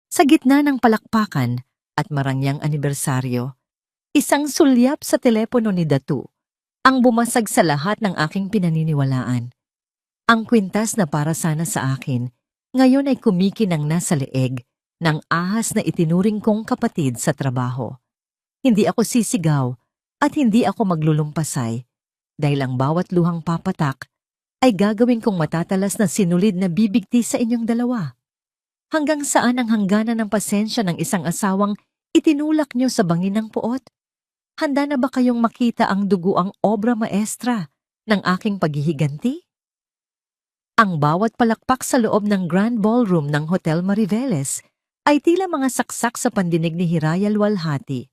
Sa gitna ng palakpakan at marangyang anibersaryo, isang sulyap sa telepono ni Datu ang bumasag sa lahat ng aking pinaniniwalaan. Ang kwintas na para sana sa akin, ngayon ay kumikinang nasa leeg ng ahas na itinuring kong kapatid sa trabaho. Hindi ako sisigaw at hindi ako maglulumpasay dahil ang bawat luhang papatak ay gagawin kong matatalas na sinulid na bibigti sa inyong dalawa. Hanggang saan ang hangganan ng pasensya ng isang asawang itinulak niyo sa bangin ng puot? Handa na ba kayong makita ang duguang obra maestra ng aking paghihiganti? Ang bawat palakpak sa loob ng Grand Ballroom ng Hotel Mariveles ay tila mga saksak sa pandinig ni Hiraya Luwalhati.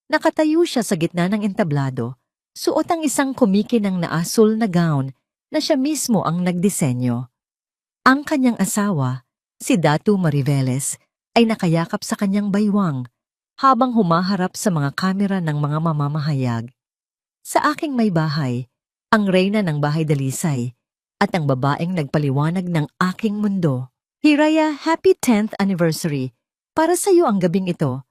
Nakatayo siya sa gitna ng entablado, suot ang isang kumikinang na asul na gown na siya mismo ang nagdisenyo. Ang kanyang asawa, si Datu Mariveles, ay nakayakap sa kanyang baywang habang humaharap sa mga kamera ng mga mamamahayag. Sa aking may bahay, ang reyna ng bahay dalisay at ang babaeng nagpaliwanag ng aking mundo. Hiraya, happy 10th anniversary. Para sa iyo ang gabing ito.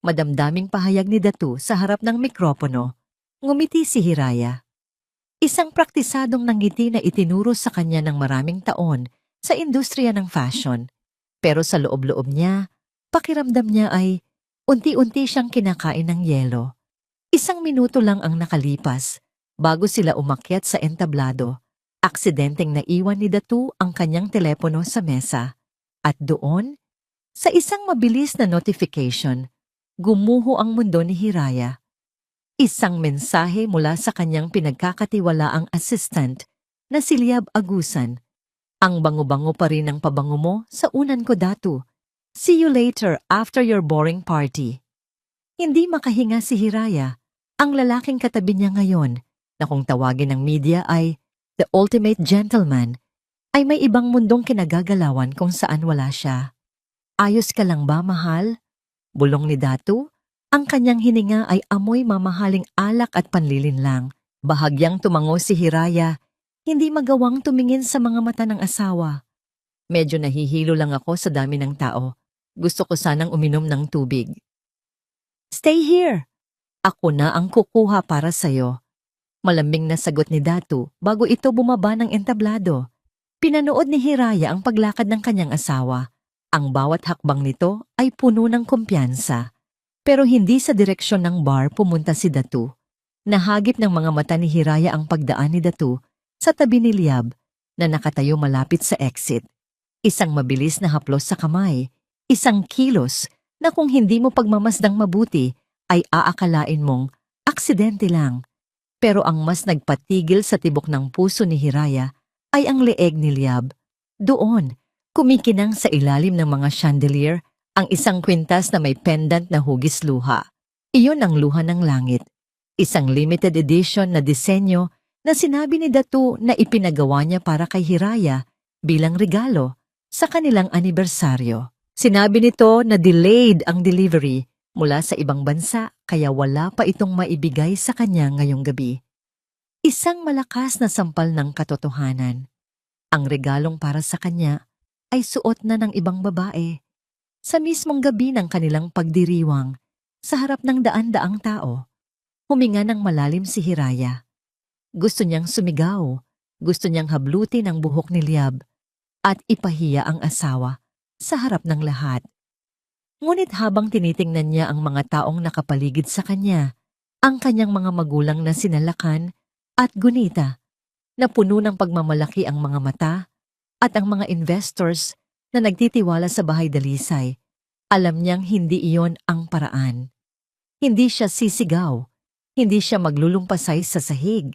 Madamdaming pahayag ni Datu sa harap ng mikropono. Ngumiti si Hiraya. Isang praktisadong nangiti na itinuro sa kanya ng maraming taon sa industriya ng fashion. Pero sa loob-loob niya, pakiramdam niya ay unti-unti siyang kinakain ng yelo. Isang minuto lang ang nakalipas bago sila umakyat sa entablado. Aksidenteng naiwan ni Datu ang kanyang telepono sa mesa. At doon, sa isang mabilis na notification, gumuho ang mundo ni Hiraya. Isang mensahe mula sa kanyang pinagkakatiwalaang assistant na si Liab Agusan. Ang bango-bango pa rin ang pabango mo sa unan ko, Datu. See you later after your boring party. Hindi makahinga si Hiraya, ang lalaking katabi niya ngayon, na kung tawagin ng media ay the ultimate gentleman, ay may ibang mundong kinagagalawan kung saan wala siya. Ayos ka lang ba, mahal? Bulong ni Datu. Ang kanyang hininga ay amoy mamahaling alak at panlilinlang. Bahagyang tumango si Hiraya, hindi magawang tumingin sa mga mata ng asawa. Medyo nahihilo lang ako sa dami ng tao. Gusto ko sanang uminom ng tubig. Stay here. Ako na ang kukuha para sa'yo. Malambing na sagot ni Datu bago ito bumaba ng entablado. Pinanood ni Hiraya ang paglakad ng kanyang asawa. Ang bawat hakbang nito ay puno ng kumpiyansa. Pero hindi sa direksyon ng bar pumunta si Datu. Nahagip ng mga mata ni Hiraya ang pagdaan ni Datu sa tabi ni Liab na nakatayo malapit sa exit. Isang mabilis na haplos sa kamay, isang kilos na kung hindi mo pagmamasdang mabuti ay aakalain mong aksidente lang. Pero ang mas nagpatigil sa tibok ng puso ni Hiraya ay ang leeg ni Liab. Doon, kumikinang sa ilalim ng mga chandelier ang isang kwintas na may pendant na hugis luha. Iyon ang luha ng langit. Isang limited edition na disenyo na sinabi ni Datu na ipinagawa niya para kay Hiraya bilang regalo sa kanilang anibersaryo. Sinabi nito na delayed ang delivery mula sa ibang bansa kaya wala pa itong maibigay sa kanya ngayong gabi. Isang malakas na sampal ng katotohanan. Ang regalong para sa kanya ay suot na ng ibang babae. Sa mismong gabi ng kanilang pagdiriwang, sa harap ng daan-daang tao, huminga ng malalim si Hiraya. Gusto niyang sumigaw, gusto niyang hablutin ang buhok ni Liab at ipahiya ang asawa sa harap ng lahat. Ngunit habang tinitingnan niya ang mga taong nakapaligid sa kanya, ang kanyang mga magulang na sinalakan at gunita, na puno ng pagmamalaki ang mga mata at ang mga investors na nagtitiwala sa bahay dalisay, alam niyang hindi iyon ang paraan. Hindi siya sisigaw, hindi siya maglulumpasay sa sahig.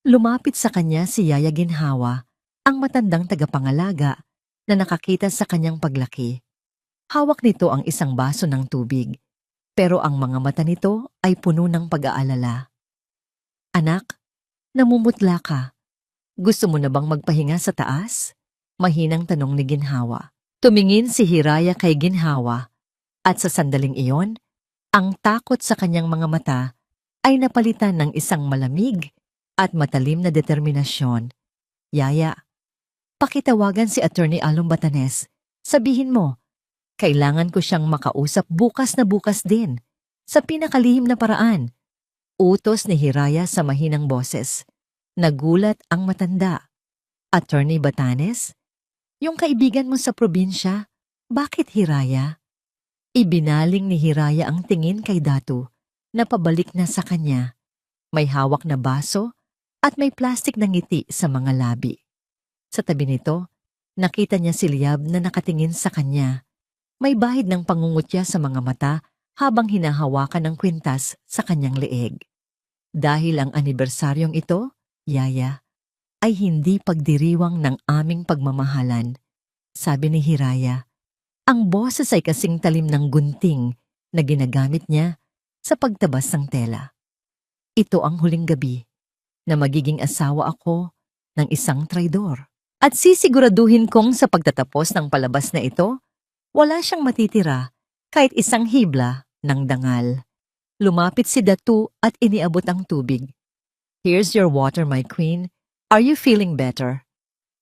Lumapit sa kanya si Yaya Ginhawa, ang matandang tagapangalaga na nakakita sa kanyang paglaki. Hawak nito ang isang baso ng tubig, pero ang mga mata nito ay puno ng pag-aalala. Anak, namumutla ka. Gusto mo na bang magpahinga sa taas? Mahinang tanong ni Ginhawa. Tumingin si Hiraya kay Ginhawa at sa sandaling iyon, ang takot sa kanyang mga mata ay napalitan ng isang malamig at matalim na determinasyon. Yaya, pakitawagan si Attorney Along Batanes. Sabihin mo, Kailangan ko siyang makausap bukas na bukas din, sa pinakalihim na paraan. Utos ni Hiraya sa mahinang boses. Nagulat ang matanda. Attorney Batanes? Yung kaibigan mo sa probinsya? Bakit Hiraya? Ibinaling ni Hiraya ang tingin kay Datu na pabalik na sa kanya. May hawak na baso at may plastik na ngiti sa mga labi. Sa tabi nito, nakita niya si Liab na nakatingin sa kanya. May bahid ng pangungutya sa mga mata habang hinahawakan ng kwintas sa kanyang leeg. Dahil ang anibersaryong ito, Yaya, ay hindi pagdiriwang ng aming pagmamahalan, sabi ni Hiraya. Ang boses ay kasing talim ng gunting na ginagamit niya sa pagtabas ng tela. Ito ang huling gabi na magiging asawa ako ng isang traidor. At sisiguraduhin kong sa pagtatapos ng palabas na ito, wala siyang matitira kahit isang hibla ng dangal. Lumapit si Datu at iniabot ang tubig. Here's your water, my queen. Are you feeling better?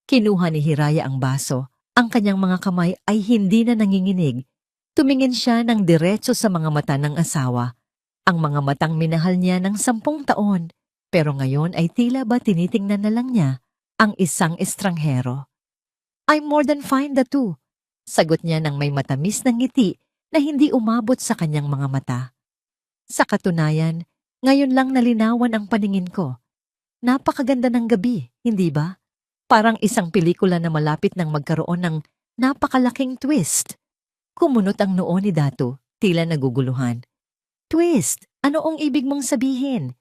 Kinuha ni Hiraya ang baso. Ang kanyang mga kamay ay hindi na nanginginig. Tumingin siya ng diretso sa mga mata ng asawa. Ang mga matang minahal niya ng 10 taon. Pero ngayon ay tila ba tinitingnan na lang niya ang isang estranghero. I'm more than fine, Datu. Sagot niya ng may matamis na ngiti na hindi umabot sa kanyang mga mata. Sa katunayan, ngayon lang nalinawan ang paningin ko. Napakaganda ng gabi, hindi ba? Parang isang pelikula na malapit nang magkaroon ng napakalaking twist. Kumunot ang noo ni Datu, tila naguguluhan. Twist? Ano ang ibig mong sabihin?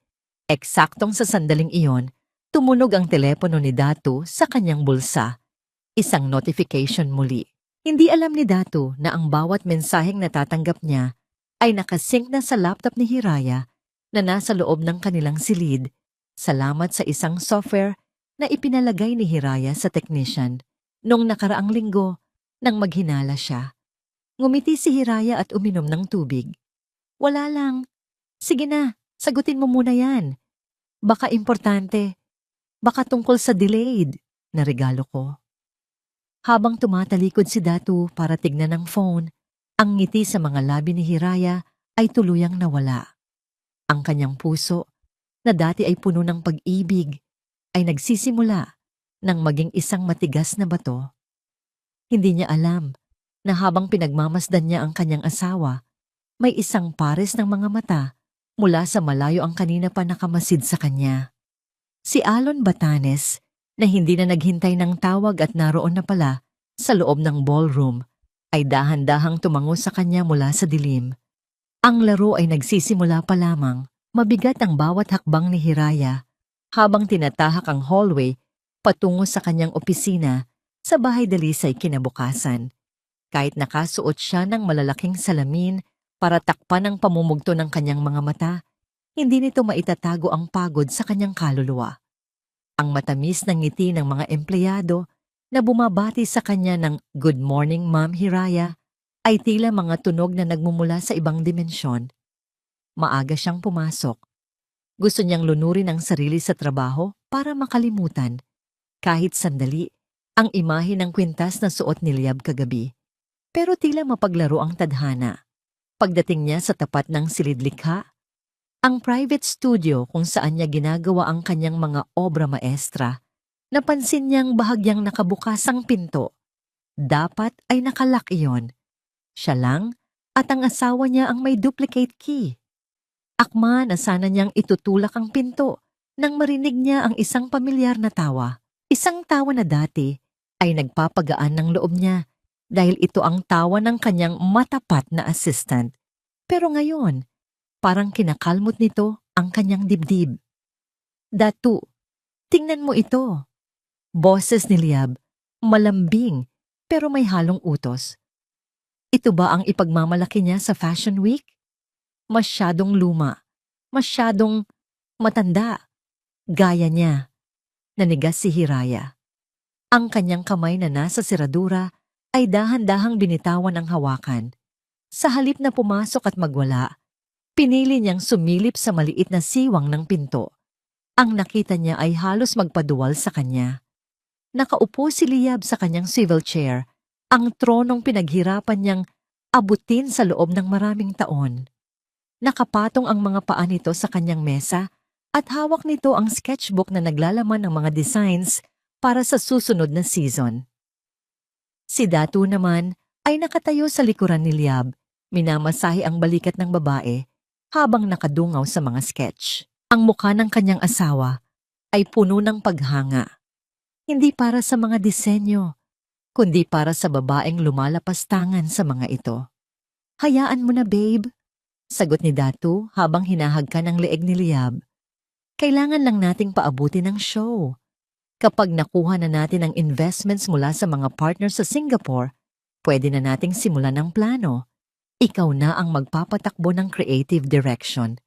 Eksaktong sa sandaling iyon, tumunog ang telepono ni Datu sa kanyang bulsa. Isang notification muli. Hindi alam ni Datu na ang bawat mensaheng natatanggap niya ay nakasync na sa laptop ni Hiraya na nasa loob ng kanilang silid. Salamat sa isang software na ipinalagay ni Hiraya sa technician noong nakaraang linggo nang maghinala siya. Ngumiti si Hiraya at uminom ng tubig. Wala lang. Sige na, sagutin mo muna yan. Baka importante. Baka tungkol sa delayed na regalo ko. Habang tumatalikod si Datu para tignan ang phone, ang ngiti sa mga labi ni Hiraya ay tuluyang nawala. Ang kanyang puso, na dati ay puno ng pag-ibig, ay nagsisimula nang maging isang matigas na bato. Hindi niya alam na habang pinagmamasdan niya ang kanyang asawa, may isang pares ng mga mata mula sa malayo ang kanina pa nakamasid sa kanya. Si Alon Batanes, na hindi na naghintay ng tawag at naroon na pala sa loob ng ballroom, ay dahan-dahang tumango sa kanya mula sa dilim. Ang laro ay nagsisimula pa lamang. Mabigat ang bawat hakbang ni Hiraya habang tinatahak ang hallway patungo sa kanyang opisina sa Bahay Dalisay kinabukasan. Kahit nakasuot siya ng malalaking salamin para takpan ang pamumugto ng kanyang mga mata, hindi nito maitatago ang pagod sa kanyang kaluluwa. Ang matamis na ngiti ng mga empleyado na bumabati sa kanya ng "Good morning, Ma'am Hiraya" ay tila mga tunog na nagmumula sa ibang dimensyon. Maaga siyang pumasok. Gusto niyang lunurin ang sarili sa trabaho para makalimutan, kahit sandali, ang imahe ng kwintas na suot ni Liab kagabi. Pero tila mapaglaro ang tadhana. Pagdating niya sa tapat ng silid-likha, ang private studio kung saan niya ginagawa ang kanyang mga obra maestra, napansin niyang bahagyang nakabukas ang pinto. Dapat ay nakalak iyon. Siya lang at ang asawa niya ang may duplicate key. Akma na sana niyang itutulak ang pinto nang marinig niya ang isang pamilyar na tawa. Isang tawa na dati ay nagpapagaan ng loob niya dahil ito ang tawa ng kanyang matapat na assistant. Pero ngayon, parang kinakalmot nito ang kanyang dibdib. "Datu, tingnan mo ito." Boses ni Liab, malambing pero may halong utos. Ito ba ang ipagmamalaki niya sa Fashion Week? Masyadong luma, masyadong matanda. Gaya niya. Nanigas si Hiraya. Ang kanyang kamay na nasa seradura ay dahan-dahang binitawan ang hawakan. Sa halip na pumasok at magwala, pinili niyang sumilip sa maliit na siwang ng pinto. Ang nakita niya ay halos magpaduwal sa kanya. Nakaupo si Liab sa kanyang swivel chair, ang tronong pinaghirapan niyang abutin sa loob ng maraming taon. Nakapatong ang mga paa nito sa kanyang mesa at hawak nito ang sketchbook na naglalaman ng mga designs para sa susunod na season. Si Datu naman ay nakatayo sa likuran ni Liab, minamasahe ang balikat ng babae habang nakadungaw sa mga sketch. Ang mukha ng kanyang asawa ay puno ng paghanga, hindi para sa mga disenyo, kundi para sa babaeng lumalapastangan sa mga ito. Hayaan mo na, babe, sagot ni Datu habang hinahagkan ang leeg ni Liab. Kailangan lang nating paabutin ang show. Kapag nakuha na natin ang investments mula sa mga partners sa Singapore, pwede na nating simulan ang plano. Ikaw na ang magpapatakbo ng creative direction.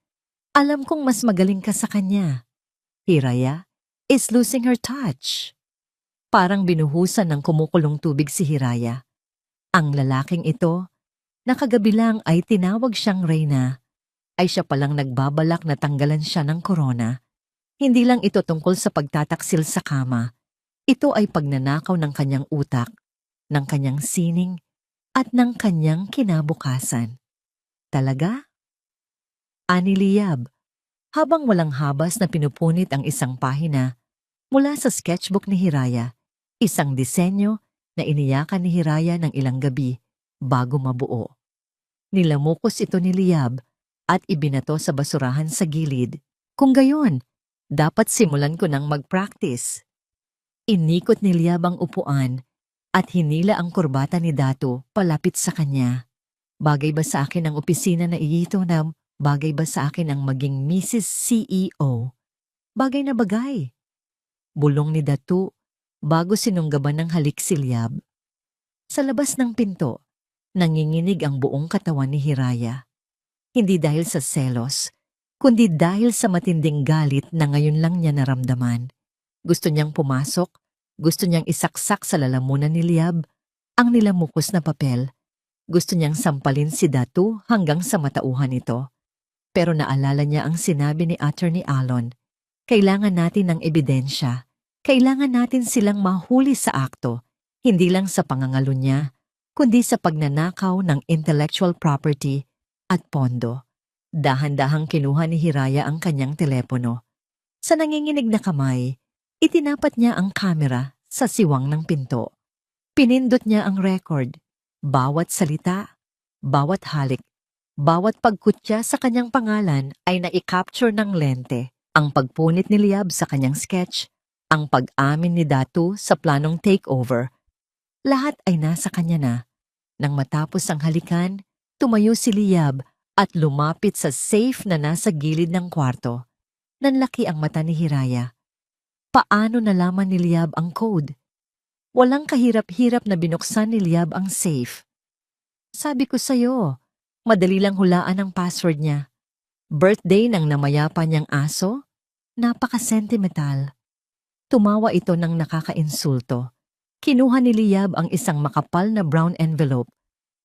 Alam kong mas magaling ka sa kanya. Hiraya is losing her touch. Parang binuhusan ng kumukulong tubig si Hiraya. Ang lalaking ito, na kagabi lang ay tinawag siyang Reyna, ay siya palang nagbabalak na tanggalan siya ng korona. Hindi lang ito tungkol sa pagtataksil sa kama. Ito ay pagnanakaw ng kanyang utak, ng kanyang sining, at ng kanyang kinabukasan. Talaga? Ani Liab, habang walang habas na pinupunit ang isang pahina mula sa sketchbook ni Hiraya, isang disenyo na iniyakan ni Hiraya ng ilang gabi bago mabuo. Nilamukos ito ni Liab at ibinato sa basurahan sa gilid. Kung gayon, dapat simulan ko nang mag-practice. Inikot ni Liab ang upuan at hinila ang kurbata ni Datu palapit sa kanya. Bagay ba sa akin ang opisina na iito na bagay ba sa akin ang maging Mrs. CEO? Bagay na bagay. Bulong ni Datu bago sinunggaban ng halik si Liab. Sa labas ng pinto, nanginginig ang buong katawan ni Hiraya. Hindi dahil sa selos, kundi dahil sa matinding galit na ngayon lang niya naramdaman. Gusto niyang pumasok, gusto niyang isaksak sa lalamunan ni Liab ang nilamukos na papel. Gusto niyang sampalin si Datu hanggang sa matauhan ito. Pero naalala niya ang sinabi ni Attorney Alon. Kailangan natin ng ebidensya. Kailangan natin silang mahuli sa akto, hindi lang sa pangangalo niya, kundi sa pagnanakaw ng intellectual property at pondo. Dahan-dahang kinuha ni Hiraya ang kanyang telepono. Sa nanginginig na kamay, itinapat niya ang kamera sa siwang ng pinto. Pinindot niya ang record. Bawat salita, bawat halik, bawat pagkutya sa kanyang pangalan ay na-capture ng lente. Ang pagpunit ni Liab sa kanyang sketch, ang pag-amin ni Datu sa planong takeover, lahat ay nasa kanya na. Nang matapos ang halikan, tumayo si Liab at lumapit sa safe na nasa gilid ng kwarto. Nanlaki ang mata ni Hiraya. Paano nalaman ni Liab ang code? Walang kahirap-hirap na binuksan ni Liab ang safe. Sabi ko sa'yo, madali lang hulaan ang password niya. Birthday ng namayapa niyang aso? Napaka-sentimental. Tumawa ito ng nakaka-insulto. Kinuha ni Liab ang isang makapal na brown envelope,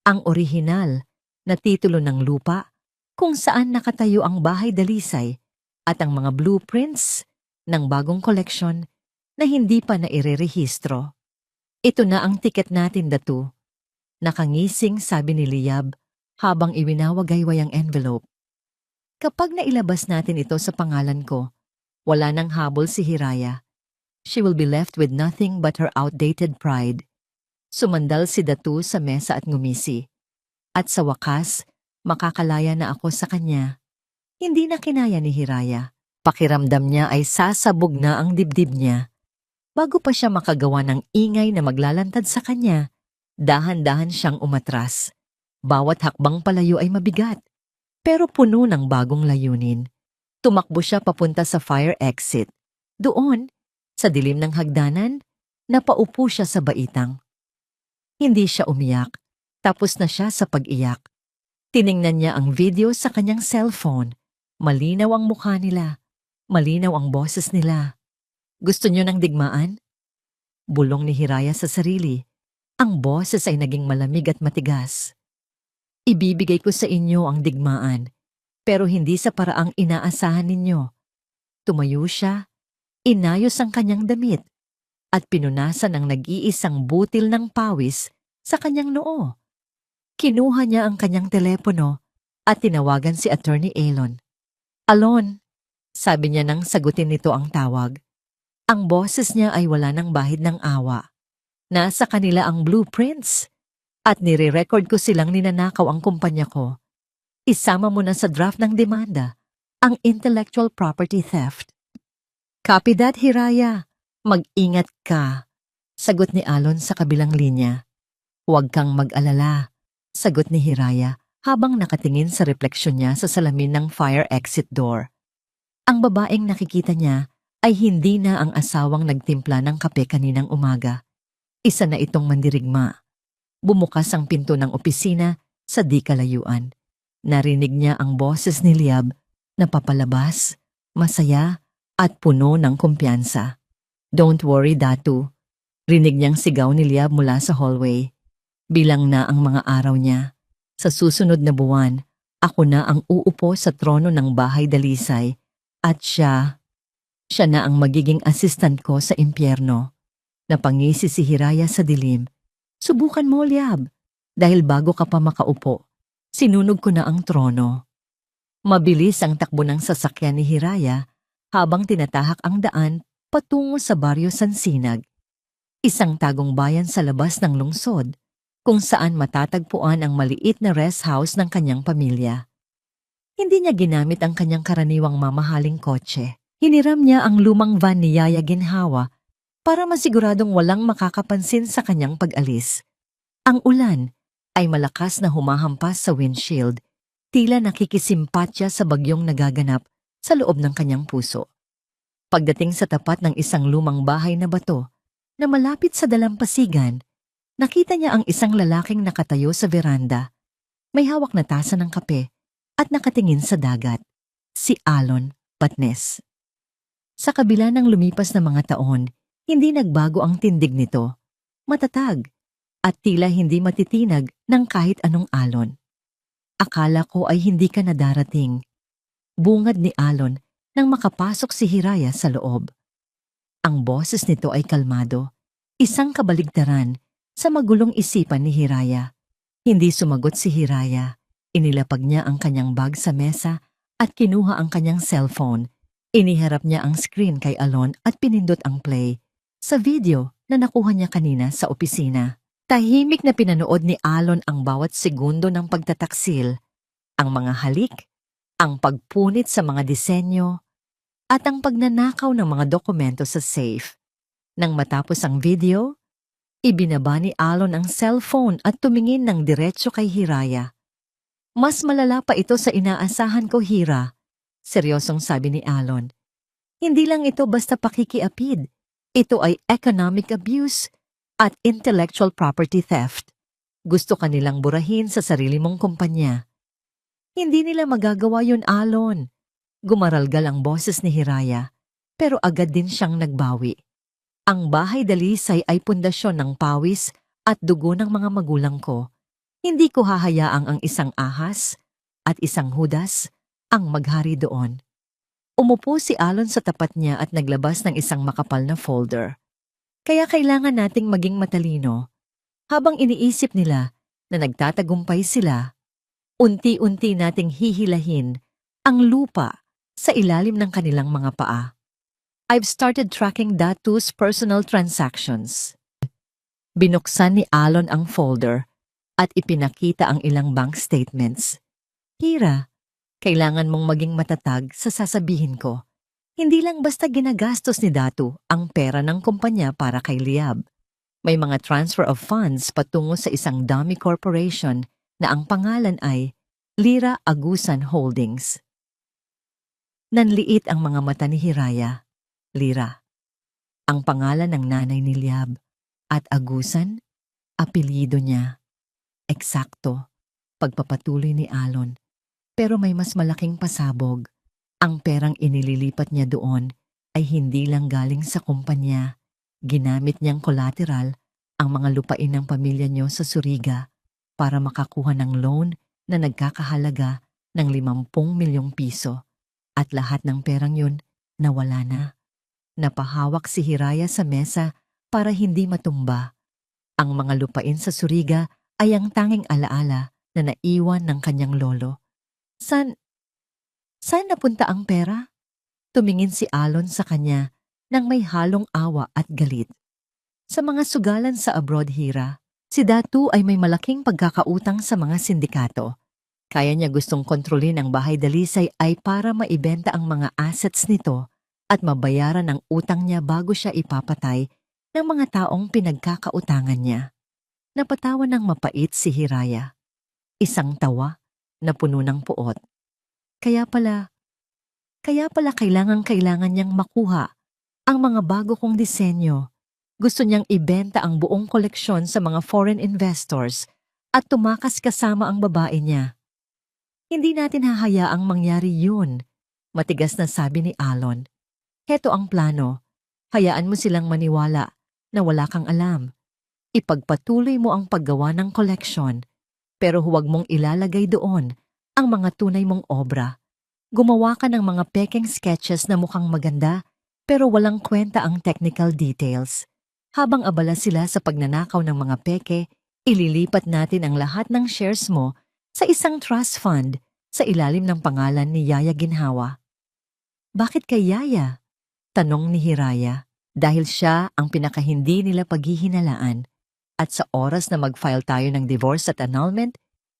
ang orihinal na titulo ng lupa kung saan nakatayo ang bahay dalisay at ang mga blueprints ng bagong koleksyon na hindi pa nairerehistro. Ito na ang tiket natin, Datu. Nakangising sabi ni Liab habang iwinawagayway ang envelope. Kapag nailabas natin ito sa pangalan ko, wala nang habol si Hiraya. She will be left with nothing but her outdated pride. Sumandal si Datu sa mesa at ngumisi. At sa wakas, makakalaya na ako sa kanya. Hindi na kinaya ni Hiraya. Pakiramdam niya ay sasabog na ang dibdib niya. Bago pa siya makagawa ng ingay na maglalantad sa kanya, dahan-dahan siyang umatras. Bawat hakbang palayo ay mabigat, pero puno ng bagong layunin. Tumakbo siya papunta sa fire exit. Doon, sa dilim ng hagdanan, napaupo siya sa baitang. Hindi siya umiyak, tapos na siya sa pag-iyak. Tiningnan niya ang video sa kanyang cellphone. Malinaw ang mukha nila, malinaw ang boses nila. Gusto niyo ng digmaan? Bulong ni Hiraya sa sarili. Ang boses ay naging malamig at matigas. Ibibigay ko sa inyo ang digmaan, pero hindi sa paraang inaasahan ninyo. Tumayo siya, inayos ang kanyang damit, at pinunasan ang nag-iisang butil ng pawis sa kanyang noo. Kinuha niya ang kanyang telepono at tinawagan si Attorney Alon. Alon, sabi niya nang sagutin nito ang tawag. Ang boses niya ay wala ng bahid ng awa. Nasa kanila ang blueprints at nire-record ko silang ninanakaw ang kumpanya ko. Isama mo na sa draft ng demanda ang intellectual property theft. Copy that, Hiraya. Mag-ingat ka. Sagot ni Alon sa kabilang linya. Huwag kang mag-alala. Sagot ni Hiraya habang nakatingin sa refleksyon niya sa salamin ng fire exit door. Ang babaeng nakikita niya ay hindi na ang asawang nagtimpla ng kape kaninang umaga. Isa na itong mandirigma. Bumukas ang pinto ng opisina sa di kalayuan. Narinig niya ang boses ni Liab na papalabas, masaya at puno ng kumpiyansa. Don't worry, Datu. Rinig niyang sigaw ni Liab mula sa hallway. Bilang na ang mga araw niya. Sa susunod na buwan, ako na ang uupo sa trono ng bahay dalisay at siya na ang magiging assistant ko sa impyerno. Napangisi si Hiraya sa dilim. Subukan mo, Liab. Dahil bago ka pa makaupo, sinunog ko na ang trono. Mabilis ang takbo ng sasakyan ni Hiraya habang tinatahak ang daan patungo sa Baryo Sansinag. Isang tagong bayan sa labas ng lungsod kung saan matatagpuan ang maliit na rest house ng kanyang pamilya. Hindi niya ginamit ang kanyang karaniwang mamahaling kotse. Hiniram niya ang lumang van ni Yaya Ginhawa para masiguradong walang makakapansin sa kanyang pag-alis. Ang ulan ay malakas na humahampas sa windshield, tila nakikisimpatya sa bagyong nagaganap sa loob ng kanyang puso. Pagdating sa tapat ng isang lumang bahay na bato na malapit sa dalampasigan, nakita niya ang isang lalaking nakatayo sa veranda. May hawak na tasa ng kape at nakatingin sa dagat. Si Alon Patnes. Sa kabila ng lumipas na mga taon, hindi nagbago ang tindig nito. Matatag at tila hindi matitinag ng kahit anong alon. Akala ko ay hindi ka na darating. Bungad ni Alon nang makapasok si Hiraya sa loob. Ang boses nito ay kalmado, isang kabaligtaran sa magulong isipan ni Hiraya. Hindi sumagot si Hiraya. Inilapag niya ang kanyang bag sa mesa at kinuha ang kanyang cellphone. Iniharap niya ang screen kay Alon at pinindot ang play sa video na nakuha niya kanina sa opisina. Tahimik na pinanood ni Alon ang bawat segundo ng pagtataksil, ang mga halik, ang pagpunit sa mga disenyo, at ang pagnanakaw ng mga dokumento sa safe. Nang matapos ang video, ibinaba ni Alon ang cellphone at tumingin ng diretso kay Hiraya. Mas malala pa ito sa inaasahan ko, Hira. Seryosong sabi ni Alon. Hindi lang ito basta pakikiapid. Ito ay economic abuse at intellectual property theft. Gusto ka nilang burahin sa sarili mong kumpanya. Hindi nila magagawa yun, Alon. Gumaralgal ang boses ni Hiraya, pero agad din siyang nagbawi. Ang bahay dalisay ay pundasyon ng pawis at dugo ng mga magulang ko. Hindi ko hahayaang ang isang ahas at isang hudas ang maghari doon. Umupo si Alon sa tapat niya at naglabas ng isang makapal na folder. Kaya kailangan nating maging matalino. Habang iniisip nila na nagtatagumpay sila, unti-unti nating hihilahin ang lupa sa ilalim ng kanilang mga paa. I've started tracking Datu's personal transactions. Binuksan ni Alon ang folder at ipinakita ang ilang bank statements. Hira, kailangan mong maging matatag sa sasabihin ko. Hindi lang basta ginagastos ni Datu ang pera ng kumpanya para kay Liab. May mga transfer of funds patungo sa isang dummy corporation na ang pangalan ay Lira Agusan Holdings. Nanliit ang mga mata ni Hiraya. Lira, ang pangalan ng nanay ni Liab, at Agusan, apelyido niya. Eksakto, pagpapatuloy ni Alon. Pero may mas malaking pasabog. Ang perang inililipat niya doon ay hindi lang galing sa kumpanya. Ginamit niyang collateral ang mga lupain ng pamilya niyo sa Surigao para makakuha ng loan na nagkakahalaga ng 50 milyong piso. At lahat ng perang yun nawala na. Napahawak si Hiraya sa mesa para hindi matumba. Ang mga lupain sa Surigao ay ang tanging alaala na naiwan ng kanyang lolo. Saan napunta ang pera? Tumingin si Alon sa kanya nang may halong awa at galit. Sa mga sugalan sa abroad, Hira, si Datu ay may malaking pagkakautang sa mga sindikato. Kaya niya gustong kontrolin ang bahay Dalisay ay para maibenta ang mga assets nito at mabayaran ang utang niya bago siya ipapatay ng mga taong pinagkakautangan niya. Napatawa ng mapait si Hiraya. Isang tawa na puno ng puot. Kaya pala kailangan niyang makuha ang mga bago kong disenyo. Gusto niyang ibenta ang buong koleksyon sa mga foreign investors at tumakas kasama ang babae niya. Hindi natin hahayaang mangyari yun, matigas na sabi ni Alon. Heto ang plano. Hayaan mo silang maniwala na wala kang alam. Ipagpatuloy mo ang paggawa ng koleksyon, pero huwag mong ilalagay doon ang mga tunay mong obra. Gumawa ka ng mga pekeng sketches na mukhang maganda, pero walang kwenta ang technical details. Habang abala sila sa pagnanakaw ng mga peke, ililipat natin ang lahat ng shares mo sa isang trust fund sa ilalim ng pangalan ni Yaya Ginhawa. Bakit kay Yaya? Tanong ni Hiraya. Dahil siya ang pinakahindi nila paghihinalaan at sa oras na mag-file tayo ng divorce at annulment,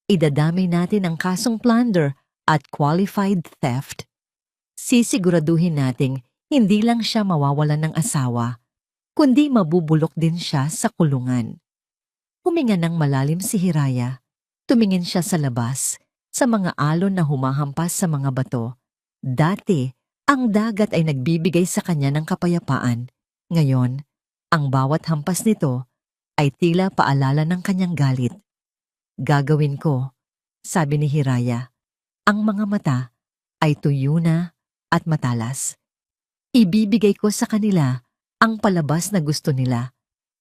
idadamay natin ang kasong plunder at qualified theft. Sisiguraduhin nating hindi lang siya mawawalan ng asawa, kundi mabubulok din siya sa kulungan. Huminga ng malalim si Hiraya. Tumingin siya sa labas, sa mga alon na humahampas sa mga bato. Dati, ang dagat ay nagbibigay sa kanya ng kapayapaan. Ngayon, ang bawat hampas nito ay tila paalala ng kanyang galit. Gagawin ko, sabi ni Hiraya. Ang mga mata ay tuyo na at matalas. Ibibigay ko sa kanila ang palabas na gusto nila.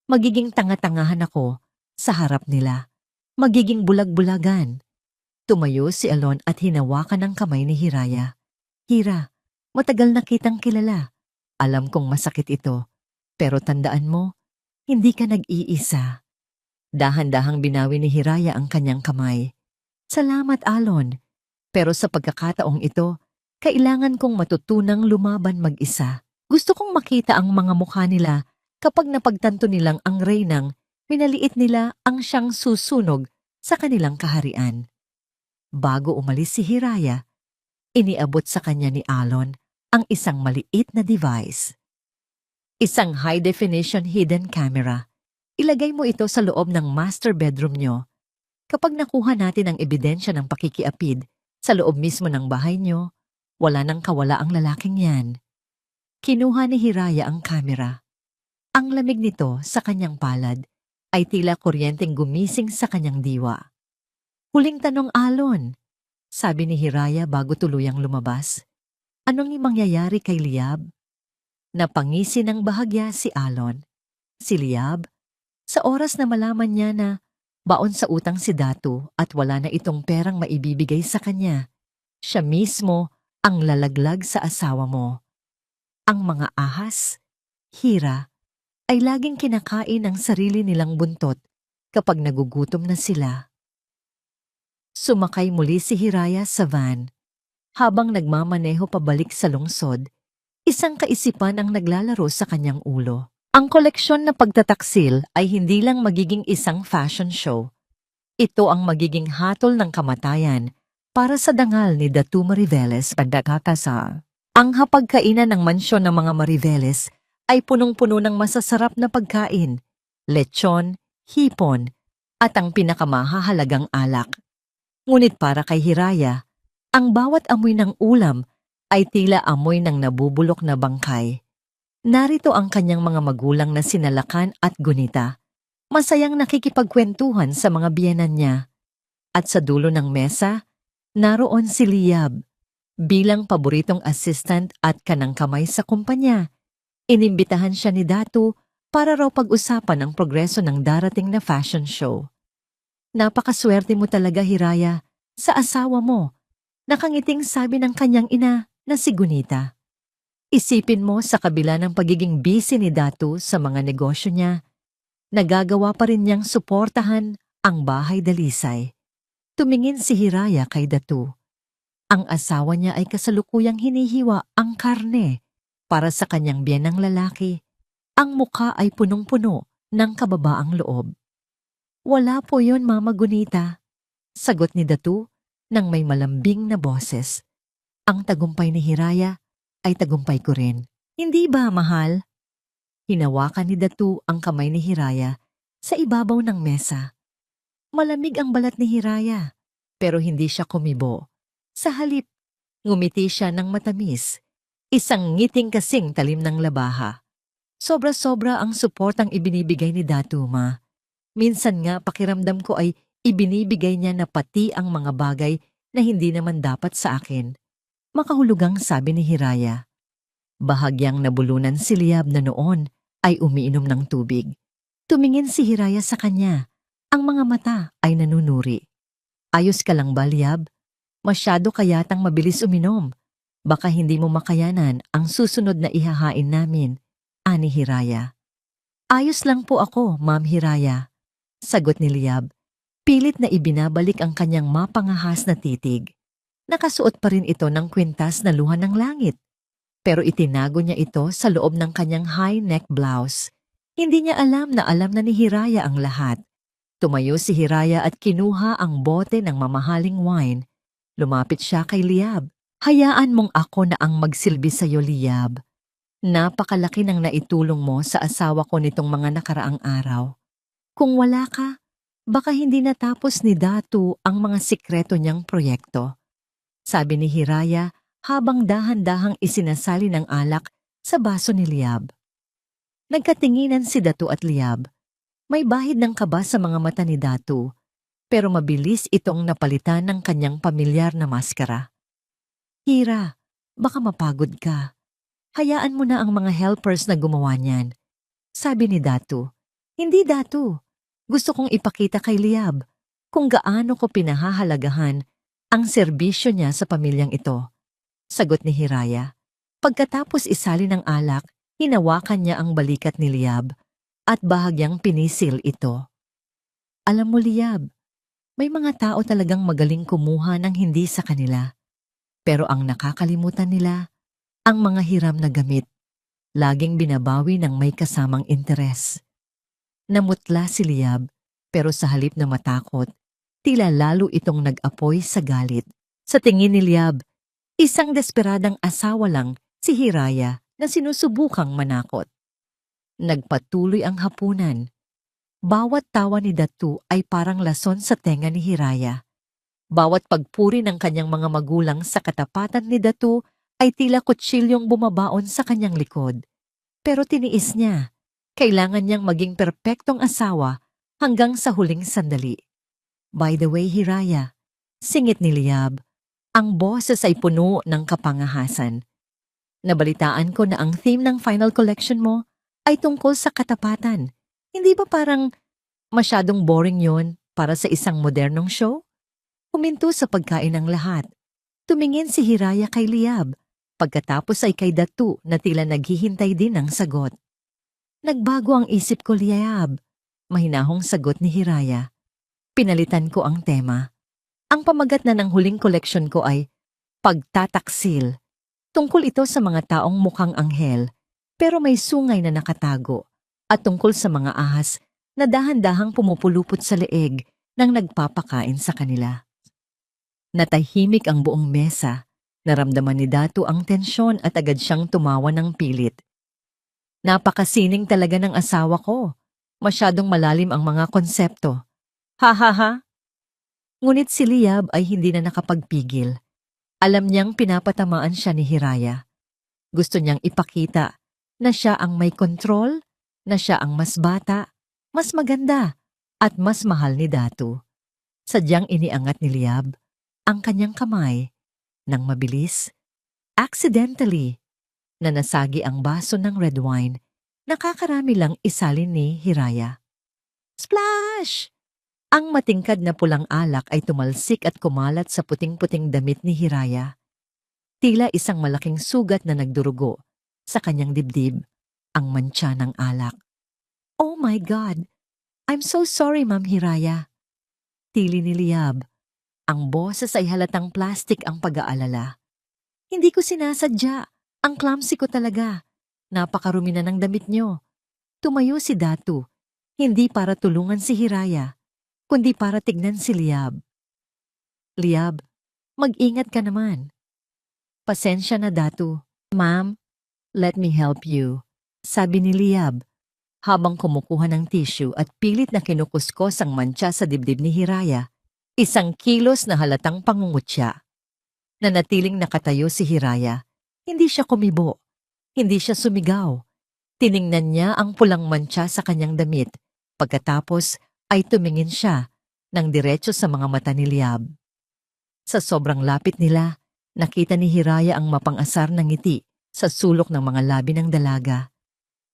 Magiging tanga-tangahan ako sa harap nila. Magiging bulag-bulagan. Tumayo si Alon at hinawakan ang kamay ni Hiraya. Hira, matagal na kitang kilala. Alam kong masakit ito, pero tandaan mo, hindi ka nag-iisa. Dahan-dahang binawi ni Hiraya ang kanyang kamay. Salamat, Alon. Pero sa pagkakataong ito, kailangan kong matutunang lumaban mag-isa. Gusto kong makita ang mga mukha nila kapag napagtanto nilang ang reynang minaliit nila ang siyang susunog sa kanilang kaharian. Bago umalis si Hiraya, iniabot sa kanya ni Alon ang isang maliit na device. Isang high-definition hidden camera. Ilagay mo ito sa loob ng master bedroom nyo. Kapag nakuha natin ang ebidensya ng pakikiapid sa loob mismo ng bahay nyo, wala nang kawala ang lalaking yan. Kinuha ni Hiraya ang camera. Ang lamig nito sa kanyang palad ay tila kuryenteng gumising sa kanyang diwa. Huling tanong, Alon, sabi ni Hiraya bago tuluyang lumabas. Anong mangyayari kay Liab? Napangisi ng bahagya si Alon. Si Liab, sa oras na malaman niya na baon sa utang si Datu at wala na itong perang maibibigay sa kanya, siya mismo ang lalaglag sa asawa mo. Ang mga ahas, Hira, ay laging kinakain ang sarili nilang buntot kapag nagugutom na sila. Sumakay muli si Hiraya sa van. Habang nagmamaneho pabalik sa lungsod, isang kaisipan ang naglalaro sa kanyang ulo. Ang koleksyon na pagtataksil ay hindi lang magiging isang fashion show. Ito ang magiging hatol ng kamatayan para sa dangal ni Datu Mariveles pagkakasal. Ang hapagkainan ng mansyon ng mga Mariveles ay punong-puno ng masasarap na pagkain, lechon, hipon, at ang pinakamahahalagang alak. Ngunit para kay Hiraya, ang bawat amoy ng ulam ay tila amoy ng nabubulok na bangkay. Narito ang kanyang mga magulang na sinalakan at gunita, masayang nakikipagkwentuhan sa mga biyenan niya. At sa dulo ng mesa, naroon si Liab, bilang paboritong assistant at kanang kamay sa kumpanya. Inimbitahan siya ni Datu para raw pag-usapan ang progreso ng darating na fashion show. Napakaswerte mo talaga, Hiraya, sa asawa mo, nakangiting sabi ng kanyang ina na si Gunita. Isipin mo sa kabila ng pagiging busy ni Datu sa mga negosyo niya, nagagawa pa rin niyang suportahan ang bahay Dalisay. Tumingin si Hiraya kay Datu. Ang asawa niya ay kasalukuyang hinihiwa ang karne para sa kanyang biyenang lalaki. Ang mukha ay punong-puno ng kababaang loob. Wala po yon, Mama Gunita, sagot ni Datu nang may malambing na boses. Ang tagumpay ni Hiraya ay tagumpay ko rin. Hindi ba, mahal? Hinawakan ni Datu ang kamay ni Hiraya sa ibabaw ng mesa. Malamig ang balat ni Hiraya, pero hindi siya kumibo. Sa halip, ngumiti siya ng matamis, isang ngiting kasing talim ng labaha. Sobra-sobra ang suportang ibinibigay ni Datu, Ma. Minsan nga pakiramdam ko ay ibinibigay niya na pati ang mga bagay na hindi naman dapat sa akin. Makahulugang sabi ni Hiraya. Bahagyang nabulunan si Liab na noon ay umiinom ng tubig. Tumingin si Hiraya sa kanya. Ang mga mata ay nanunuri. Ayos ka lang ba, Liab? Masyado ka yatang mabilis uminom. Baka hindi mo makayanan ang susunod na ihahain namin, ani Hiraya. Ayos lang po ako, Ma'am Hiraya, sagot ni Liab. Pilit na ibinabalik ang kanyang mapangahas na titig. Nakasuot pa rin ito ng kwintas na luha ng langit. Pero itinago niya ito sa loob ng kanyang high-neck blouse. Hindi niya alam na ni Hiraya ang lahat. Tumayo si Hiraya at kinuha ang bote ng mamahaling wine. Lumapit siya kay Liab. Hayaan mong ako na ang magsilbi sa iyo, Liab. Napakalaki ng naitulong mo sa asawa ko nitong mga nakaraang araw. Kung wala ka, baka hindi natapos ni Datu ang mga sikreto niyang proyekto. Sabi ni Hiraya habang dahan-dahang isinasali ng alak sa baso ni Liab. Nagkatinginan si Datu at Liab. May bahid ng kaba sa mga mata ni Datu, pero mabilis itong napalitan ng kanyang pamilyar na maskara. Hira, baka mapagod ka. Hayaan mo na ang mga helpers na gumawa niyan. Sabi ni Datu. Hindi, Datu. Gusto kong ipakita kay Liab kung gaano ko pinahahalagahan ang serbisyo niya sa pamilyang ito. Sagot ni Hiraya. Pagkatapos isali ng alak, hinawakan niya ang balikat ni Liab at bahagyang pinisil ito. Alam mo, Liab, may mga tao talagang magaling kumuha ng hindi sa kanila. Pero ang nakakalimutan nila, ang mga hiram na gamit, laging binabawi ng may kasamang interes. Namutla si Liab, pero sa halip na matakot, tila lalo itong nag-apoy sa galit. Sa tingin ni Liab, isang desperadang asawa lang si Hiraya na sinusubukang manakot. Nagpatuloy ang hapunan. Bawat tawa ni Datu ay parang lason sa tenga ni Hiraya. Bawat pagpuri ng kanyang mga magulang sa katapatan ni Datu ay tila kutsilyong bumabaon sa kanyang likod. Pero tiniis niya. Kailangan niyang maging perpektong asawa hanggang sa huling sandali. By the way, Hiraya, singit ni Liab, ang boses ay puno ng kapangahasan. Nabalitaan ko na ang theme ng final collection mo ay tungkol sa katapatan. Hindi ba parang masyadong boring yon para sa isang modernong show? Huminto sa pagkain ng lahat. Tumingin si Hiraya kay Liab. Pagkatapos ay kay Datu na tila naghihintay din ng sagot. Nagbago ang isip ko, Liab. Mahinahong sagot ni Hiraya. Pinalitan ko ang tema. Ang pamagat na ng huling koleksyon ko ay Pagtataksil. Tungkol ito sa mga taong mukhang anghel, pero may sungay na nakatago, at tungkol sa mga ahas na dahan-dahang pumupulupot sa leeg nang nagpapakain sa kanila. Natahimik ang buong mesa. Naramdaman ni Datu ang tensyon at agad siyang tumawa ng pilit. Napakasining talaga ng asawa ko. Masyadong malalim ang mga konsepto. Ha ha ha. Ngunit si Liab ay hindi na nakapagpigil. Alam niyang pinapatamaan siya ni Hiraya. Gusto niyang ipakita na siya ang may kontrol, na siya ang mas bata, mas maganda, at mas mahal ni Datu. Sadyang iniangat ni Liab ang kanyang kamay nang mabilis, accidentally, na nasagi ang baso ng red wine. Nakakarami lang isalin ni Hiraya. Splash! Ang matingkad na pulang alak ay tumalsik at kumalat sa puting-puting damit ni Hiraya. Tila isang malaking sugat na nagdurugo sa kanyang dibdib, ang mantsa ng alak. Oh my God! I'm so sorry, Ma'am Hiraya. Tili ni Liab. Ang boses ay halatang plastic ang pag-aalala. Hindi ko sinasadya. Ang clumsy ko talaga. Napakarumi na ng damit niyo. Tumayo si Datu. Hindi para tulungan si Hiraya, kundi para tignan si Liab. Liab, mag-ingat ka naman. Pasensya na, Datu. Ma'am, let me help you, sabi ni Liab, habang kumukuha ng tissue at pilit na kinukuskos ang mantsa sa dibdib ni Hiraya. Isang kilos na halatang pangungutya. Nanatiling nakatayo si Hiraya. Hindi siya kumibo. Hindi siya sumigaw. Tiningnan niya ang pulang mantsa sa kanyang damit. Pagkatapos ay tumingin siya ng diretso sa mga mata ni Liab. Sa sobrang lapit nila, nakita ni Hiraya ang mapang-asar na ngiti sa sulok ng mga labi ng dalaga.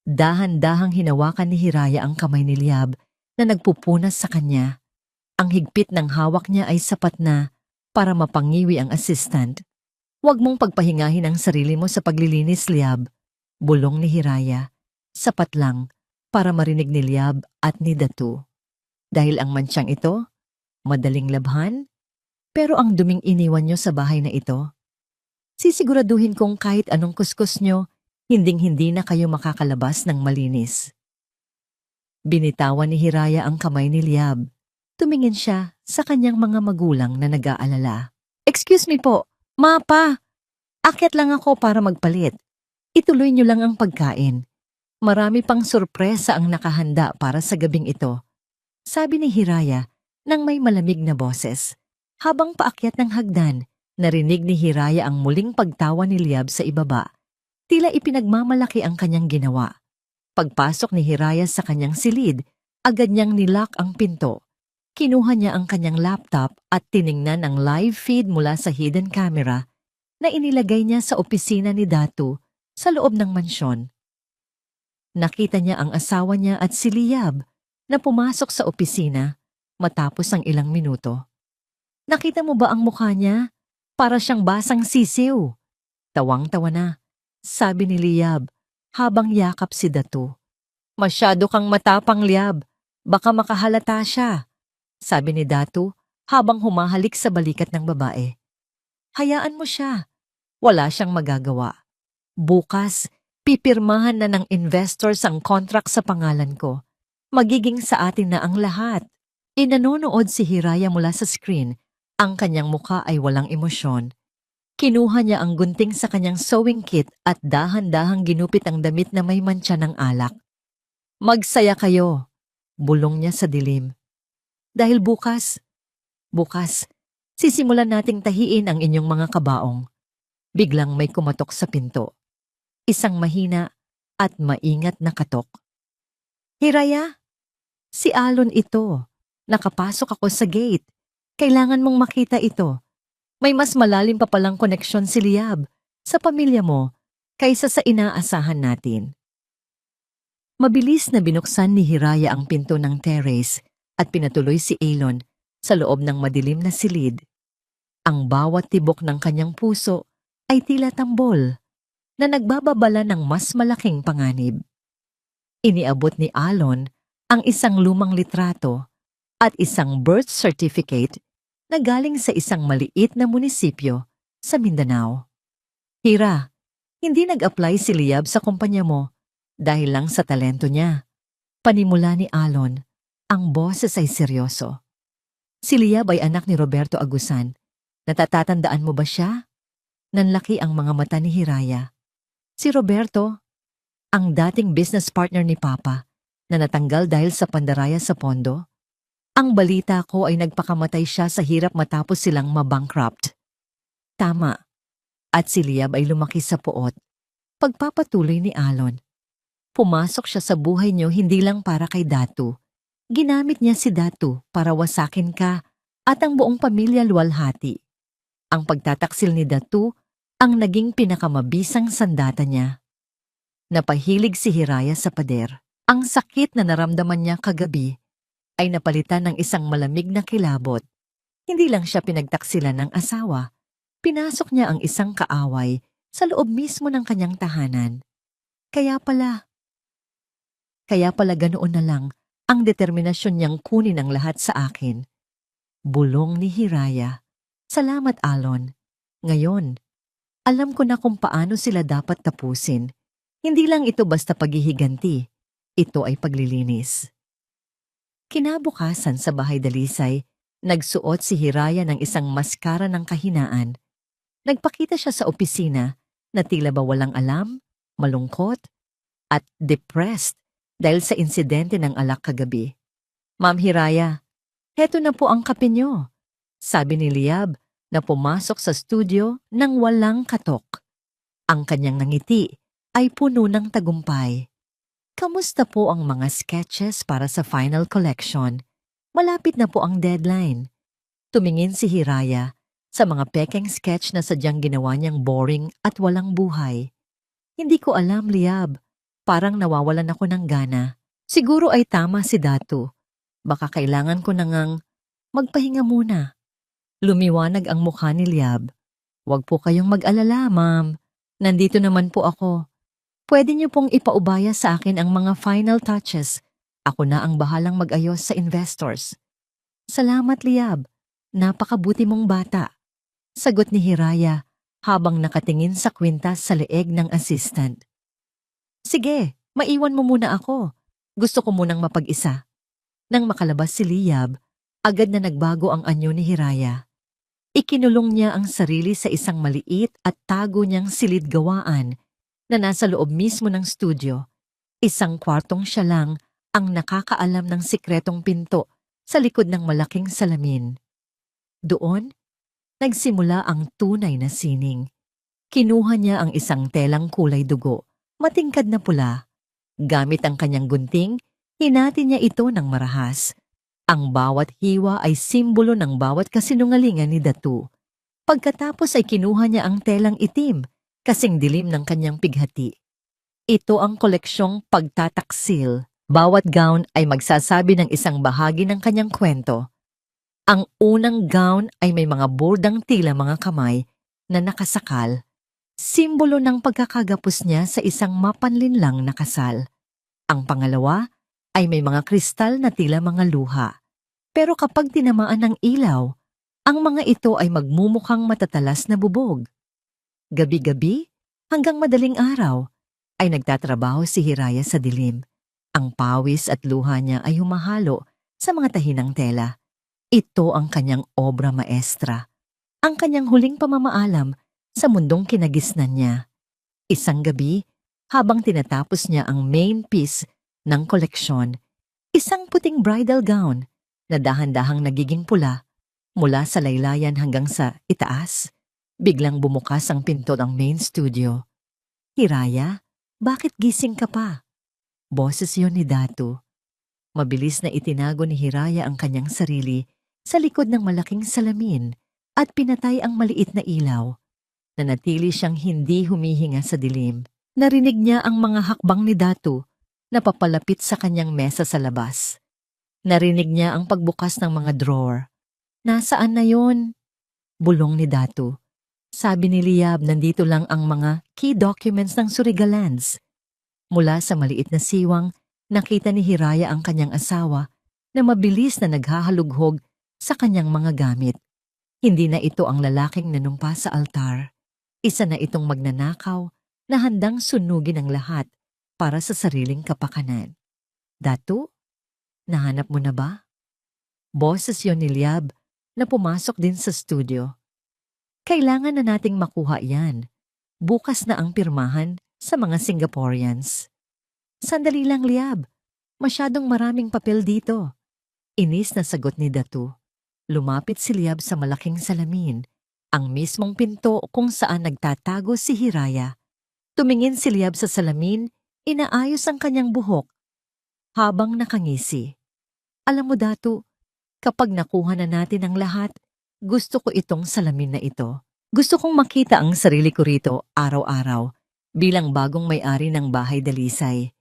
Dahan-dahang hinawakan ni Hiraya ang kamay ni Liab na nagpupunas sa kanya. Ang higpit ng hawak niya ay sapat na para mapangiwi ang assistant. Huwag mong pagpahingahin ang sarili mo sa paglilinis, Liab. Bulong ni Hiraya. Sapat lang para marinig ni Liab at ni Datu. Dahil ang mansyang ito, madaling labhan, pero ang duming iniwan nyo sa bahay na ito, sisiguraduhin kong kahit anong kuskus nyo, hinding-hindi na kayo makakalabas ng malinis. Binitawan ni Hiraya ang kamay ni Liab. Tumingin siya sa kanyang mga magulang na nag-aalala. Excuse me po, Mapa. Akyat lang ako para magpalit. Ituloy nyo lang ang pagkain. Marami pang sorpresa ang nakahanda para sa gabing ito, sabi ni Hiraya nang may malamig na boses. Habang paakyat ng hagdan, narinig ni Hiraya ang muling pagtawa ni Liab sa ibaba. Tila ipinagmamalaki ang kanyang ginawa. Pagpasok ni Hiraya sa kanyang silid, agad niyang nilock ang pinto. Kinuha niya ang kanyang laptop at tiningnan ang live feed mula sa hidden camera na inilagay niya sa opisina ni Datu sa loob ng mansyon. Nakita niya ang asawa niya at si Liab na pumasok sa opisina matapos ang ilang minuto. Nakita mo ba ang mukha niya? Para siyang basang sisiw. Tawang-tawa na, sabi ni Liab habang yakap si Datu. Masyado kang matapang, Liab. Baka makahalata siya, sabi ni Datu habang humahalik sa balikat ng babae. Hayaan mo siya. Wala siyang magagawa. Bukas, pipirmahan na ng investors ang contract sa pangalan ko. Magiging sa atin na ang lahat. Inanonood si Hiraya mula sa screen. Ang kanyang muka ay walang emosyon. Kinuha niya ang gunting sa kanyang sewing kit at dahan-dahang ginupit ang damit na may mantsa ng alak. Magsaya kayo, bulong niya sa dilim. Dahil bukas, sisimulan nating tahiin ang inyong mga kabaong. Biglang may kumatok sa pinto. Isang mahina at maingat na katok. Hiraya, si Alon ito. Nakapasok ako sa gate. Kailangan mong makita ito. May mas malalim pa palang koneksyon si Liab sa pamilya mo kaysa sa inaasahan natin. Mabilis na binuksan ni Hiraya ang pinto ng terrace at pinatuloy si Alon sa loob ng madilim na silid. Ang bawat tibok ng kanyang puso ay tila tambol na nagbababala ng mas malaking panganib. Iniabot ni Alon ang isang lumang litrato at isang birth certificate na galing sa isang maliit na munisipyo sa Mindanao. Hira, hindi nag-apply si Liab sa kumpanya mo dahil lang sa talento niya. Panimula ni Alon, ang boses ay seryoso. Si Liab ay anak ni Roberto Agusan. Natatatandaan mo ba siya? Nanlaki ang mga mata ni Hiraya. Si Roberto, ang dating business partner ni Papa na natanggal dahil sa pandaraya sa pondo. Ang balita ko ay nagpakamatay siya sa hirap matapos silang mabankrupt. Tama. At si Liab ay lumaki sa puot. Pagpapatuloy ni Alon. Pumasok siya sa buhay niyo hindi lang para kay Datu. Ginamit niya si Datu para wasakin ka at ang buong pamilya luwalhati. Ang pagtataksil ni Datu ang naging pinakamabisang sandata niya. Napahilig si Hiraya sa pader. Ang sakit na naramdaman niya kagabi ay napalitan ng isang malamig na kilabot. Hindi lang siya pinagtaksilan ng asawa. Pinasok niya ang isang kaaway sa loob mismo ng kanyang tahanan. Kaya pala ganoon na lang ang determinasyon niyang kunin ang lahat sa akin. Bulong ni Hiraya. Salamat, Alon. Ngayon, alam ko na kung paano sila dapat tapusin. Hindi lang ito basta paghihiganti. Ito ay paglilinis. Kinabukasan sa bahay dalisay, nagsuot si Hiraya ng isang maskara ng kahinaan. Nagpakita siya sa opisina na tila ba walang alam, malungkot, at depressed dahil sa insidente ng alak kagabi. Ma'am Hiraya, heto na po ang kape nyo, sabi ni Liab na pumasok sa studio nang walang katok. Ang kanyang nangiti ay puno ng tagumpay. Kamusta po ang mga sketches para sa final collection? Malapit na po ang deadline. Tumingin si Hiraya sa mga pekeng sketch na sadyang ginawa niyang boring at walang buhay. Hindi ko alam, Liab. Parang nawawalan ako ng gana. Siguro ay tama si Datu. Baka kailangan ko na ngang magpahinga muna. Lumiwanag ang mukha ni Liab. Huwag po kayong mag-alala, ma'am. Nandito naman po ako. Pwede niyo pong ipaubaya sa akin ang mga final touches. Ako na ang bahalang mag-ayos sa investors. Salamat, Liab. Napakabuti mong bata. Sagot ni Hiraya habang nakatingin sa kwintas sa leeg ng assistant. Sige, maiwan mo muna ako. Gusto ko munang mapag-isa. Nang makalabas si Liab, agad na nagbago ang anyo ni Hiraya. Ikinulong niya ang sarili sa isang maliit at tago niyang silid gawaan na nasa loob mismo ng studio. Isang kwartong siya lang ang nakakaalam ng sikretong pinto sa likod ng malaking salamin. Doon, nagsimula ang tunay na sining. Kinuha niya ang isang telang kulay dugo, matingkad na pula. Gamit ang kanyang gunting, hinati niya ito ng marahas. Ang bawat hiwa ay simbolo ng bawat kasinungalingan ni Datu. Pagkatapos ay kinuha niya ang telang itim, kasing dilim ng kanyang pighati. Ito ang koleksyong pagtataksil. Bawat gown ay magsasabi ng isang bahagi ng kanyang kwento. Ang unang gown ay may mga bordang tila mga kamay na nakasakal, simbolo ng pagkakagapos niya sa isang mapanlinlang na kasal. Ang pangalawa ay may mga kristal na tila mga luha. Pero kapag tinamaan ng ilaw, ang mga ito ay magmumukhang matatalas na bubog. Gabi-gabi, hanggang madaling araw, ay nagtatrabaho si Hiraya sa dilim. Ang pawis at luha niya ay humahalo sa mga tahinang tela. Ito ang kanyang obra maestra, ang kanyang huling pamamaalam sa mundong kinagisnan niya. Isang gabi, habang tinatapos niya ang main piece ng koleksyon, isang puting bridal gown na dahan-dahang nagiging pula mula sa laylayan hanggang sa itaas. Biglang bumukas ang pinto ng main studio. Hiraya, bakit gising ka pa? Boses yon ni Datu. Mabilis na itinago ni Hiraya ang kanyang sarili sa likod ng malaking salamin at pinatay ang maliit na ilaw. Nanatili siyang hindi humihinga sa dilim. Narinig niya ang mga hakbang ni Datu na papalapit sa kanyang mesa sa labas. Narinig niya ang pagbukas ng mga drawer. Nasaan na yon? Bulong ni Datu. Sabi ni Liab, nandito lang ang mga key documents ng Surigalanes. Mula sa maliit na siwang, nakita ni Hiraya ang kanyang asawa na mabilis na naghahalughog sa kanyang mga gamit. Hindi na ito ang lalaking nanumpa sa altar. Isa na itong magnanakaw na handang sunugin ang lahat para sa sariling kapakanan. Datu, nahanap mo na ba? Boses yon ni Liab na pumasok din sa studio. Kailangan na nating makuha yan. Bukas na ang pirmahan sa mga Singaporeans. Sandali lang, Liab. Masyadong maraming papel dito. Inis na sagot ni Datu. Lumapit si Liab sa malaking salamin, ang mismong pinto kung saan nagtatago si Hiraya. Tumingin si Liab sa salamin, inaayos ang kanyang buhok, habang nakangisi. Alam mo, Datu, kapag nakuha na natin ang lahat, gusto ko itong salamin na ito. Gusto kong makita ang sarili ko rito araw-araw bilang bagong may-ari ng bahay dalisay.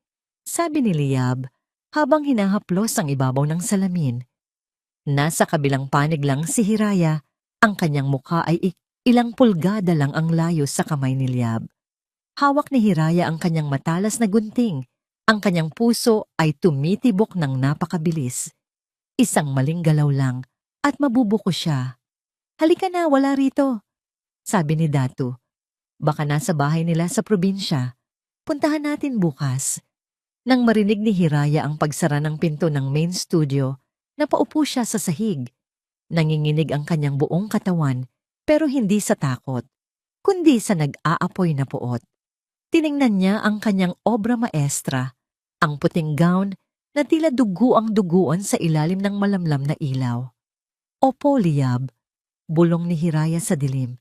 Sabi ni Liab habang hinahaplos ang ibabaw ng salamin. Nasa kabilang panig lang si Hiraya, ang kanyang mukha ay ilang pulgada lang ang layo sa kamay ni Liab. Hawak ni Hiraya ang kanyang matalas na gunting. Ang kanyang puso ay tumitibok ng napakabilis. Isang maling galaw lang at mabubuko siya. Halika na, wala rito. Sabi ni Datu. Baka nasa bahay nila sa probinsya. Puntahan natin bukas. Nang marinig ni Hiraya ang pagsara ng pinto ng main studio, napaupo siya sa sahig. Nanginginig ang kanyang buong katawan, pero hindi sa takot, kundi sa nag-aapoy na puot. Tiningnan niya ang kanyang obra maestra, ang puting gown na tila dugo ang duguan sa ilalim ng malamlam na ilaw. Opo, Liab, bulong ni Hiraya sa dilim.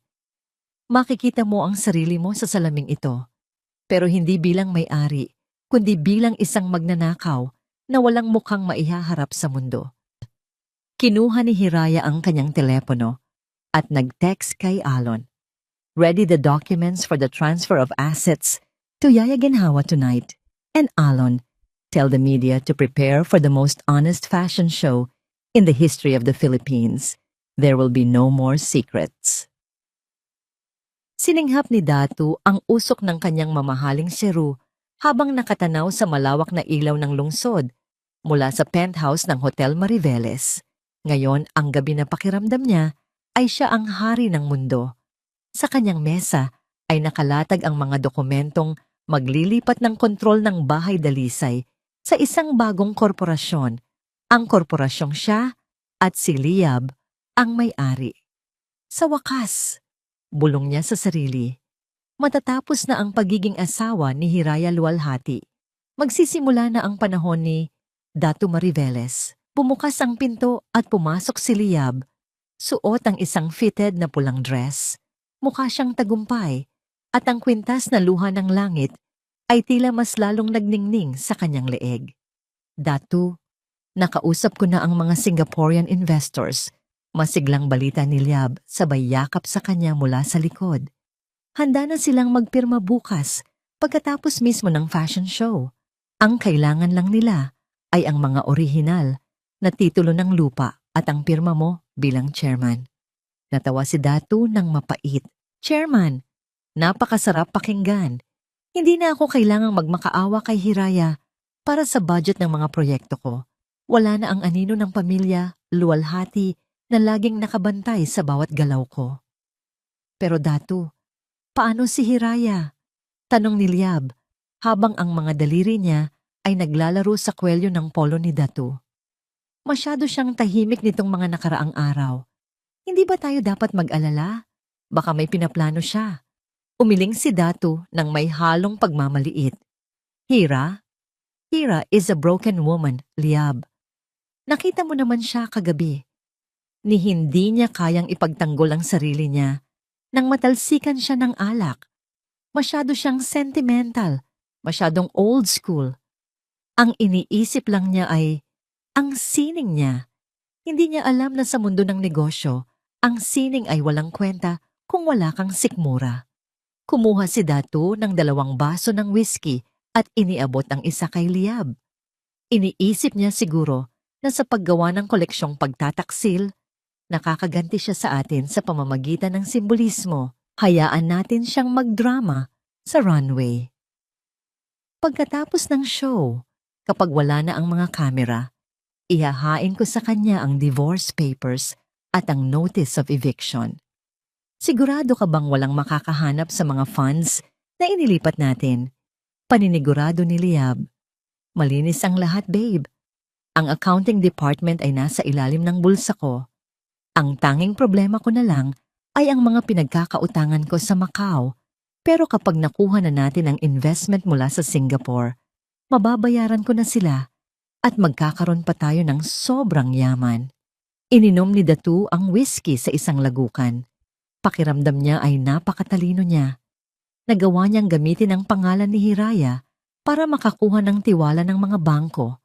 Makikita mo ang sarili mo sa salaming ito, pero hindi bilang may-ari, kundi bilang isang magnanakaw na walang mukhang maihaharap sa mundo. Kinuha ni Hiraya ang kanyang telepono at nag-text kay Alon. Ready the documents for the transfer of assets to Yaya Ginhawa tonight. And Alon, tell the media to prepare for the most honest fashion show in the history of the Philippines. There will be no more secrets. Sininghap ni Datu ang usok ng kanyang mamahaling seru habang nakatanaw sa malawak na ilaw ng lungsod mula sa penthouse ng Hotel Mariveles. Ngayon, ang gabi na pakiramdam niya ay siya ang hari ng mundo. Sa kanyang mesa ay nakalatag ang mga dokumentong maglilipat ng kontrol ng bahay dalisay sa isang bagong korporasyon, ang korporasyong siya at si Liab ang may-ari. Sa wakas, bulong niya sa sarili, matatapos na ang pagiging asawa ni Hiraya Luwalhati. Magsisimula na ang panahon ni Datu Mariveles. Bumukas ang pinto at pumasok si Liab. Suot ang isang fitted na pulang dress. Mukha siyang tagumpay at ang kwintas na luha ng langit ay tila mas lalong nagningning sa kanyang leeg. Datu, nakausap ko na ang mga Singaporean investors. Masiglang balita ni Liab sabay yakap sa kanya mula sa likod. Handa na silang magpirma bukas pagkatapos mismo ng fashion show. Ang kailangan lang nila ay ang mga orihinal na titulo ng lupa at ang pirma mo bilang chairman. Natawa si Datu ng mapait. Chairman, napakasarap pakinggan. Hindi na ako kailangang magmakaawa kay Hiraya para sa budget ng mga proyekto ko. Wala na ang anino ng pamilya, Luwalhati, na laging nakabantay sa bawat galaw ko. Pero Datu, paano si Hiraya? Tanong ni Liab, habang ang mga daliri niya ay naglalaro sa kwelyo ng polo ni Datu. Masyado siyang tahimik nitong mga nakaraang araw. Hindi ba tayo dapat mag-alala? Baka may pinaplano siya. Umiling si Datu ng may halong pagmamaliit. Hira? Hira is a broken woman, Liab. Nakita mo naman siya kagabi. Ni hindi niya kayang ipagtanggol ang sarili niya nang matalsikan siya ng alak. Masyado siyang sentimental, masyadong old school. Ang iniisip lang niya ay ang sining niya. Hindi niya alam na sa mundo ng negosyo, ang sining ay walang kwenta kung wala kang sikmura. Kumuha si Datu ng 2 baso ng whiskey at iniabot ang isa kay Liab. Iniisip niya siguro na sa paggawa ng koleksyong pagtataksil, nakakaganti siya sa atin sa pamamagitan ng simbolismo. Hayaan natin siyang magdrama sa runway. Pagkatapos ng show, kapag wala na ang mga kamera, ihahain ko sa kanya ang divorce papers at ang notice of eviction. Sigurado ka bang walang makakahanap sa mga funds na inilipat natin? Paninigurado ni Liab. Malinis ang lahat, babe. Ang accounting department ay nasa ilalim ng bulsa ko. Ang tanging problema ko na lang ay ang mga pinagkakautangan ko sa Macau. Pero kapag nakuha na natin ang investment mula sa Singapore, mababayaran ko na sila at magkakaroon pa tayo ng sobrang yaman. Ininom ni Datu ang whiskey sa isang lagukan. Pakiramdam niya ay napakatalino niya. Nagawa niyang gamitin ang pangalan ni Hiraya para makakuha ng tiwala ng mga bangko.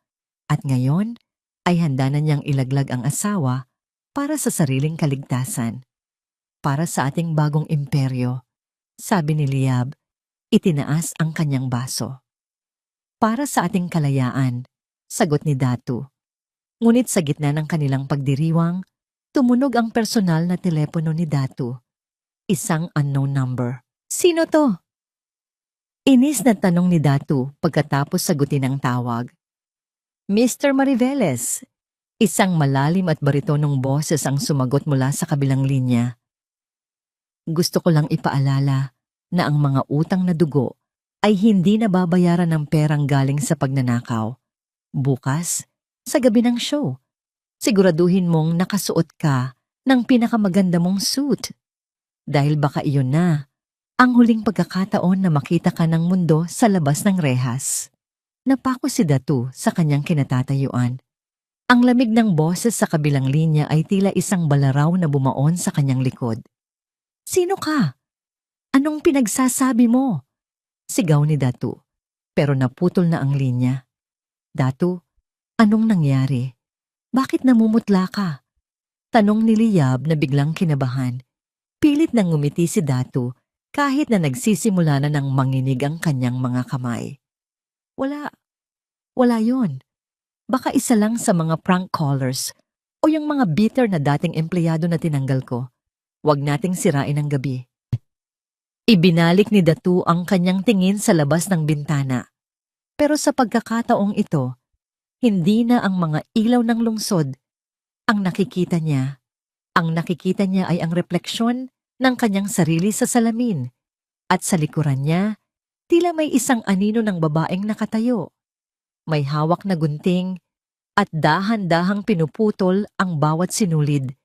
At ngayon ay handa na niyang ilaglag ang asawa para sa sariling kaligtasan. Para sa ating bagong imperyo, sabi ni Liab, itinaas ang kanyang baso. Para sa ating kalayaan, sagot ni Datu. Ngunit sa gitna ng kanilang pagdiriwang, tumunog ang personal na telepono ni Datu. Isang unknown number. Sino to? Inis na tanong ni Datu pagkatapos sagutin ang tawag. Mr. Mariveles, Isang malalim at baritonong boses ang sumagot mula sa kabilang linya. Gusto ko lang ipaalala na ang mga utang na dugo ay hindi nababayaran ng perang galing sa pagnanakaw. Bukas, sa gabi ng show, siguraduhin mong nakasuot ka ng pinakamaganda mong suit. Dahil baka iyon na ang huling pagkakataon na makita ka ng mundo sa labas ng rehas. Napako si Datu sa kanyang kinatatayuan. Ang lamig ng boses sa kabilang linya ay tila isang balaraw na bumaon sa kanyang likod. Sino ka? Anong pinagsasabi mo? Sigaw ni Datu, pero naputol na ang linya. Datu, anong nangyari? Bakit namumutla ka? Tanong ni Liab na biglang kinabahan. Pilit nang ngumiti si Datu kahit na nagsisimula na ng manginig ang kanyang mga kamay. Wala yon. Baka isa lang sa mga prank callers o yung mga bitter na dating empleyado na tinanggal ko. Huwag nating sirain ang gabi. Ibinalik ni Datu ang kanyang tingin sa labas ng bintana. Pero sa pagkakataong ito, hindi na ang mga ilaw ng lungsod ang nakikita niya. Ang nakikita niya ay ang refleksyon ng kanyang sarili sa salamin. At sa likuran niya, tila may isang anino ng babaeng nakatayo. May hawak na gunting at dahan-dahang pinuputol ang bawat sinulid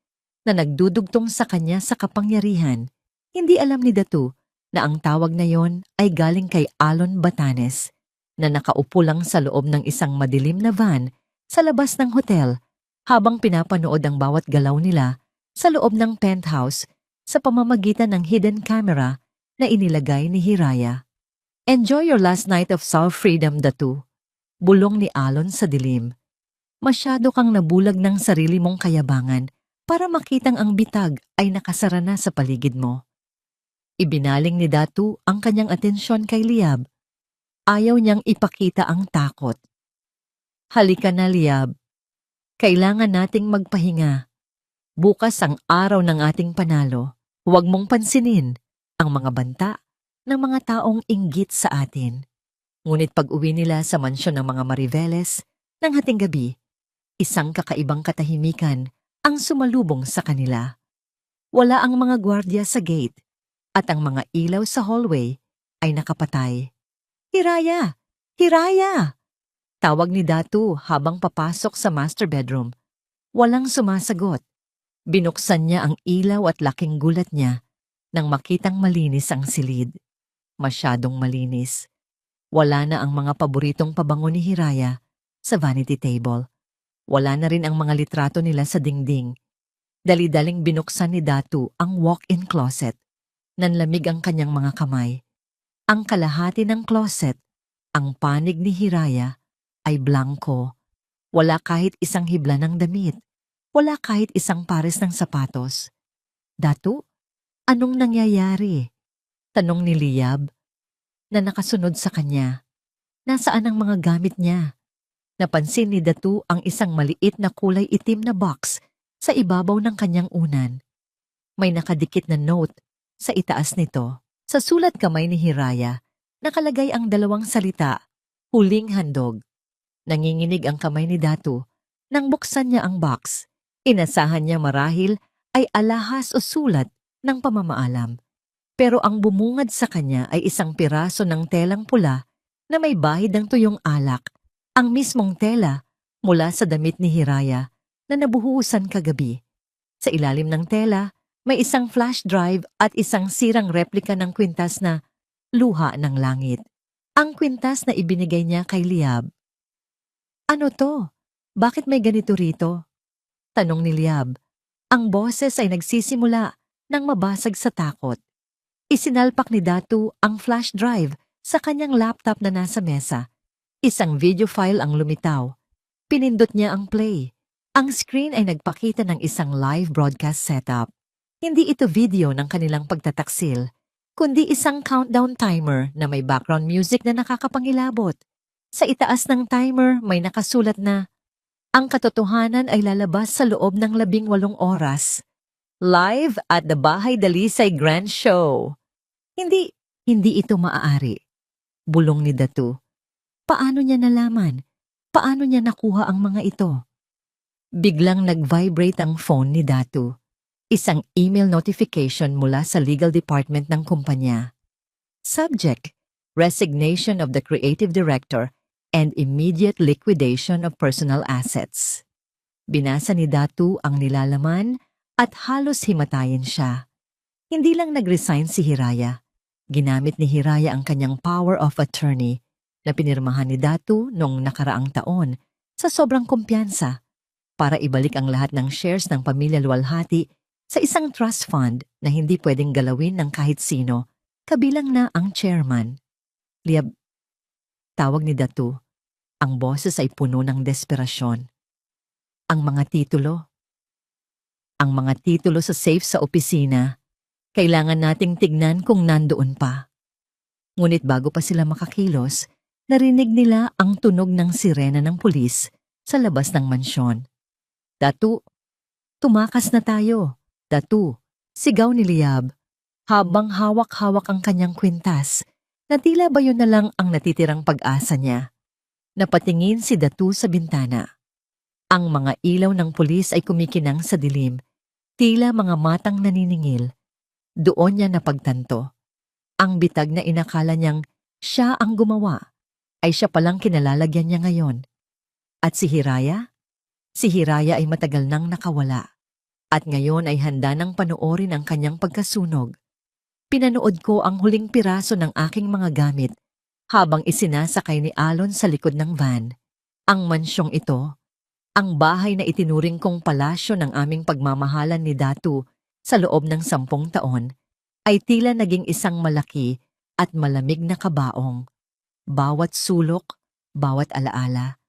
na nagdudugtong sa kanya sa kapangyarihan. Hindi alam ni Datu na ang tawag na yon ay galing kay Alon Batanes na nakaupo lang sa loob ng isang madilim na van sa labas ng hotel habang pinapanood ang bawat galaw nila sa loob ng penthouse sa pamamagitan ng hidden camera na inilagay ni Hiraya. Enjoy your last night of self-freedom, Datu. Bulong ni Alon sa dilim. Masyado kang nabulag ng sarili mong kayabangan para makitang ang bitag ay nakasara na sa paligid mo. Ibinaling ni Datu ang kanyang atensyon kay Liab. Ayaw niyang ipakita ang takot. Halika na, Liab. Kailangan nating magpahinga. Bukas ang araw ng ating panalo. Huwag mong pansinin ang mga banta ng mga taong inggit sa atin. Ngunit pag-uwi nila sa mansyon ng mga Mariveles ng hating gabi, isang kakaibang katahimikan ang sumalubong sa kanila. Wala ang mga gwardiya sa gate at ang mga ilaw sa hallway ay nakapatay. Hiraya! Hiraya! Tawag ni Datu habang papasok sa master bedroom. Walang sumasagot. Binuksan niya ang ilaw at laking gulat niya nang makitang malinis ang silid. Masyadong malinis. Wala na ang mga paboritong pabango ni Hiraya sa vanity table. Wala na rin ang mga litrato nila sa dingding. Dali-daling binuksan ni Datu ang walk-in closet. Nanlamig ang kanyang mga kamay. Ang kalahati ng closet, ang panig ni Hiraya, ay blanko. Wala kahit isang hibla ng damit. Wala kahit isang pares ng sapatos. Datu, anong nangyayari? Tanong ni Liab na nakasunod sa kanya. Nasaan ang mga gamit niya? Napansin ni Datu ang isang maliit na kulay itim na box sa ibabaw ng kanyang unan. May nakadikit na note sa itaas nito. Sa sulat kamay ni Hiraya, nakalagay ang dalawang salita, huling handog. Nanginginig ang kamay ni Datu nang buksan niya ang box. Inasahan niya marahil ay alahas o sulat ng pamamaalam. Pero ang bumungad sa kanya ay isang piraso ng telang pula na may bahid ng tuyong alak, ang mismong tela mula sa damit ni Hiraya na nabuhusan kagabi. Sa ilalim ng tela, may isang flash drive at isang sirang replika ng kwintas na Luha ng Langit. Ang kwintas na ibinigay niya kay Liab. Ano to? Bakit may ganito rito? Tanong ni Liab. Ang boses ay nagsisimula nang mabasag sa takot. Isinalpak ni Datu ang flash drive sa kanyang laptop na nasa mesa. Isang video file ang lumitaw. Pinindot niya ang play. Ang screen ay nagpakita ng isang live broadcast setup. Hindi ito video ng kanilang pagtataksil, kundi isang countdown timer na may background music na nakakapangilabot. Sa itaas ng timer may nakasulat na, ang katotohanan ay lalabas sa loob ng 18 oras. Live at the Bahay Dalisay Grand Show. Hindi ito maaari. Bulong ni Datu. Paano niya nalaman? Paano niya nakuha ang mga ito? Biglang nag-vibrate ang phone ni Datu. Isang email notification mula sa legal department ng kumpanya. Subject: Resignation of the creative director and immediate liquidation of personal assets. Binasa ni Datu ang nilalaman at halos himatayin siya. Hindi lang nag-resign si Hiraya. Ginamit ni Hiraya ang kanyang power of attorney na pinirmahan ni Datu noong nakaraang taon sa sobrang kumpiyansa para ibalik ang lahat ng shares ng pamilya Luwalhati sa isang trust fund na hindi pwedeng galawin ng kahit sino, kabilang na ang chairman. Liab, tawag ni Datu. Ang boses ay puno ng desperasyon. Ang mga titulo. Ang mga titulo sa safe sa opisina, kailangan nating tignan kung nandoon pa. Ngunit bago pa sila makakilos, narinig nila ang tunog ng sirena ng pulis sa labas ng mansyon. Datu, tumakas na tayo. Datu, sigaw ni Liab, habang hawak-hawak ang kanyang kwintas, na tila ba yun na lang ang natitirang pag-asa niya. Napatingin si Datu sa bintana. Ang mga ilaw ng pulis ay kumikinang sa dilim, tila mga matang naniningil. Doon niya napagtanto. Ang bitag na inakala niyang siya ang gumawa, ay siya palang kinalalagyan niya ngayon. At si Hiraya? Si Hiraya ay matagal nang nakawala. At ngayon ay handa nang panoorin ang kanyang pagkasunog. Pinanood ko ang huling piraso ng aking mga gamit habang isinasakay ni Alon sa likod ng van. Ang mansyong ito, ang bahay na itinuring kong palasyo ng aming pagmamahalan ni Datu sa loob ng 10 taon, ay tila naging isang malaki at malamig na kabaong. Bawat sulok, bawat alaala,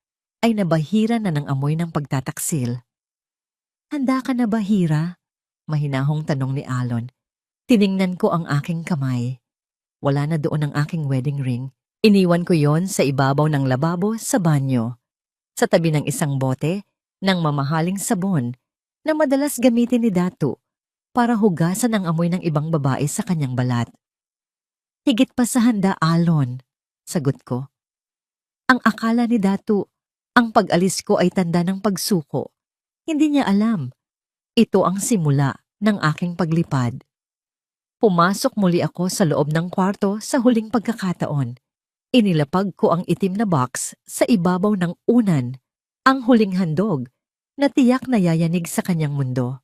ay nabahira na ng amoy ng pagtataksil. Handa ka na ba, Hira? Mahinahong tanong ni Alon. Tiningnan ko ang aking kamay. Wala na doon ang aking wedding ring. Iniwan ko yon sa ibabaw ng lababo sa banyo, sa tabi ng isang bote ng mamahaling sabon na madalas gamitin ni Datu para hugasan ang amoy ng ibang babae sa kanyang balat. Higit pa sa handa, Alon, sagot ko. Ang akala ni Datu, ang pag-alis ko ay tanda ng pagsuko. Hindi niya alam. Ito ang simula ng aking paglipad. Pumasok muli ako sa loob ng kwarto sa huling pagkakataon. Inilapag ko ang itim na box sa ibabaw ng unan, ang huling handog na tiyak na yayanig sa kanyang mundo.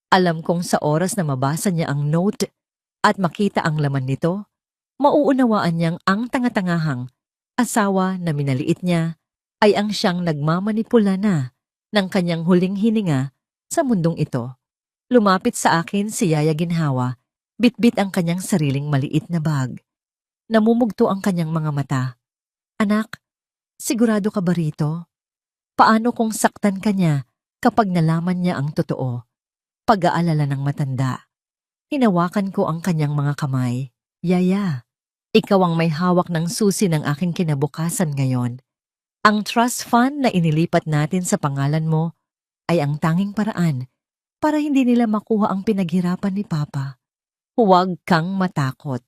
Alam kong sa oras na mabasa niya ang note at makita ang laman nito, mauunawaan niyang ang tanga-tangahang asawa na minaliit niya ay ang siyang nagmamanipula na ng kanyang huling hininga sa mundong ito. Lumapit sa akin si Yaya Ginhawa, bitbit ang kanyang sariling maliit na bag. Namumugto ang kanyang mga mata. Anak, sigurado ka ba rito? Paano kung saktan ka niya kapag nalaman niya ang totoo? Pag-aalala ng matanda. Hinawakan ko ang kanyang mga kamay. Yaya, ikaw ang may hawak ng susi ng aking kinabukasan ngayon. Ang trust fund na inilipat natin sa pangalan mo ay ang tanging paraan para hindi nila makuha ang pinaghirapan ni Papa. Huwag kang matakot.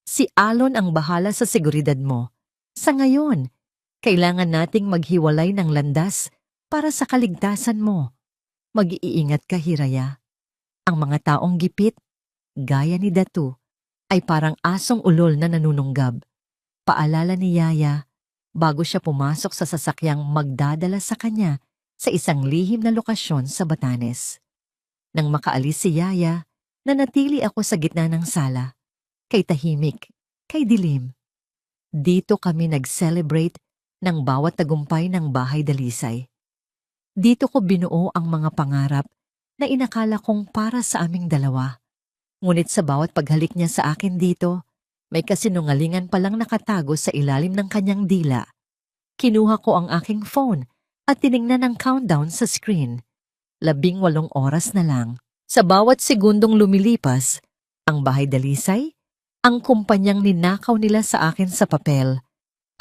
Si Alon ang bahala sa seguridad mo. Sa ngayon, kailangan nating maghiwalay ng landas para sa kaligtasan mo. Mag-iingat ka, Hiraya. Ang mga taong gipit, gaya ni Datu, ay parang asong ulol na nanununggab. Paalala ni Yaya bago siya pumasok sa sasakyang magdadala sa kanya sa isang lihim na lokasyon sa Batanes. Nang makaalis si Yaya, nanatili ako sa gitna ng sala. Kay tahimik, kay dilim. Dito kami nag-celebrate ng bawat tagumpay ng bahay dalisay. Dito ko binuo ang mga pangarap na inakala kong para sa aming dalawa. Ngunit sa bawat paghalik niya sa akin dito, may kasinungalingan palang nakatago sa ilalim ng kanyang dila. Kinuha ko ang aking phone at tiningnan ang countdown sa screen. 18 oras na lang. Sa bawat segundong lumilipas, ang bahay dalisay, ang kumpanyang ninakaw nila sa akin sa papel,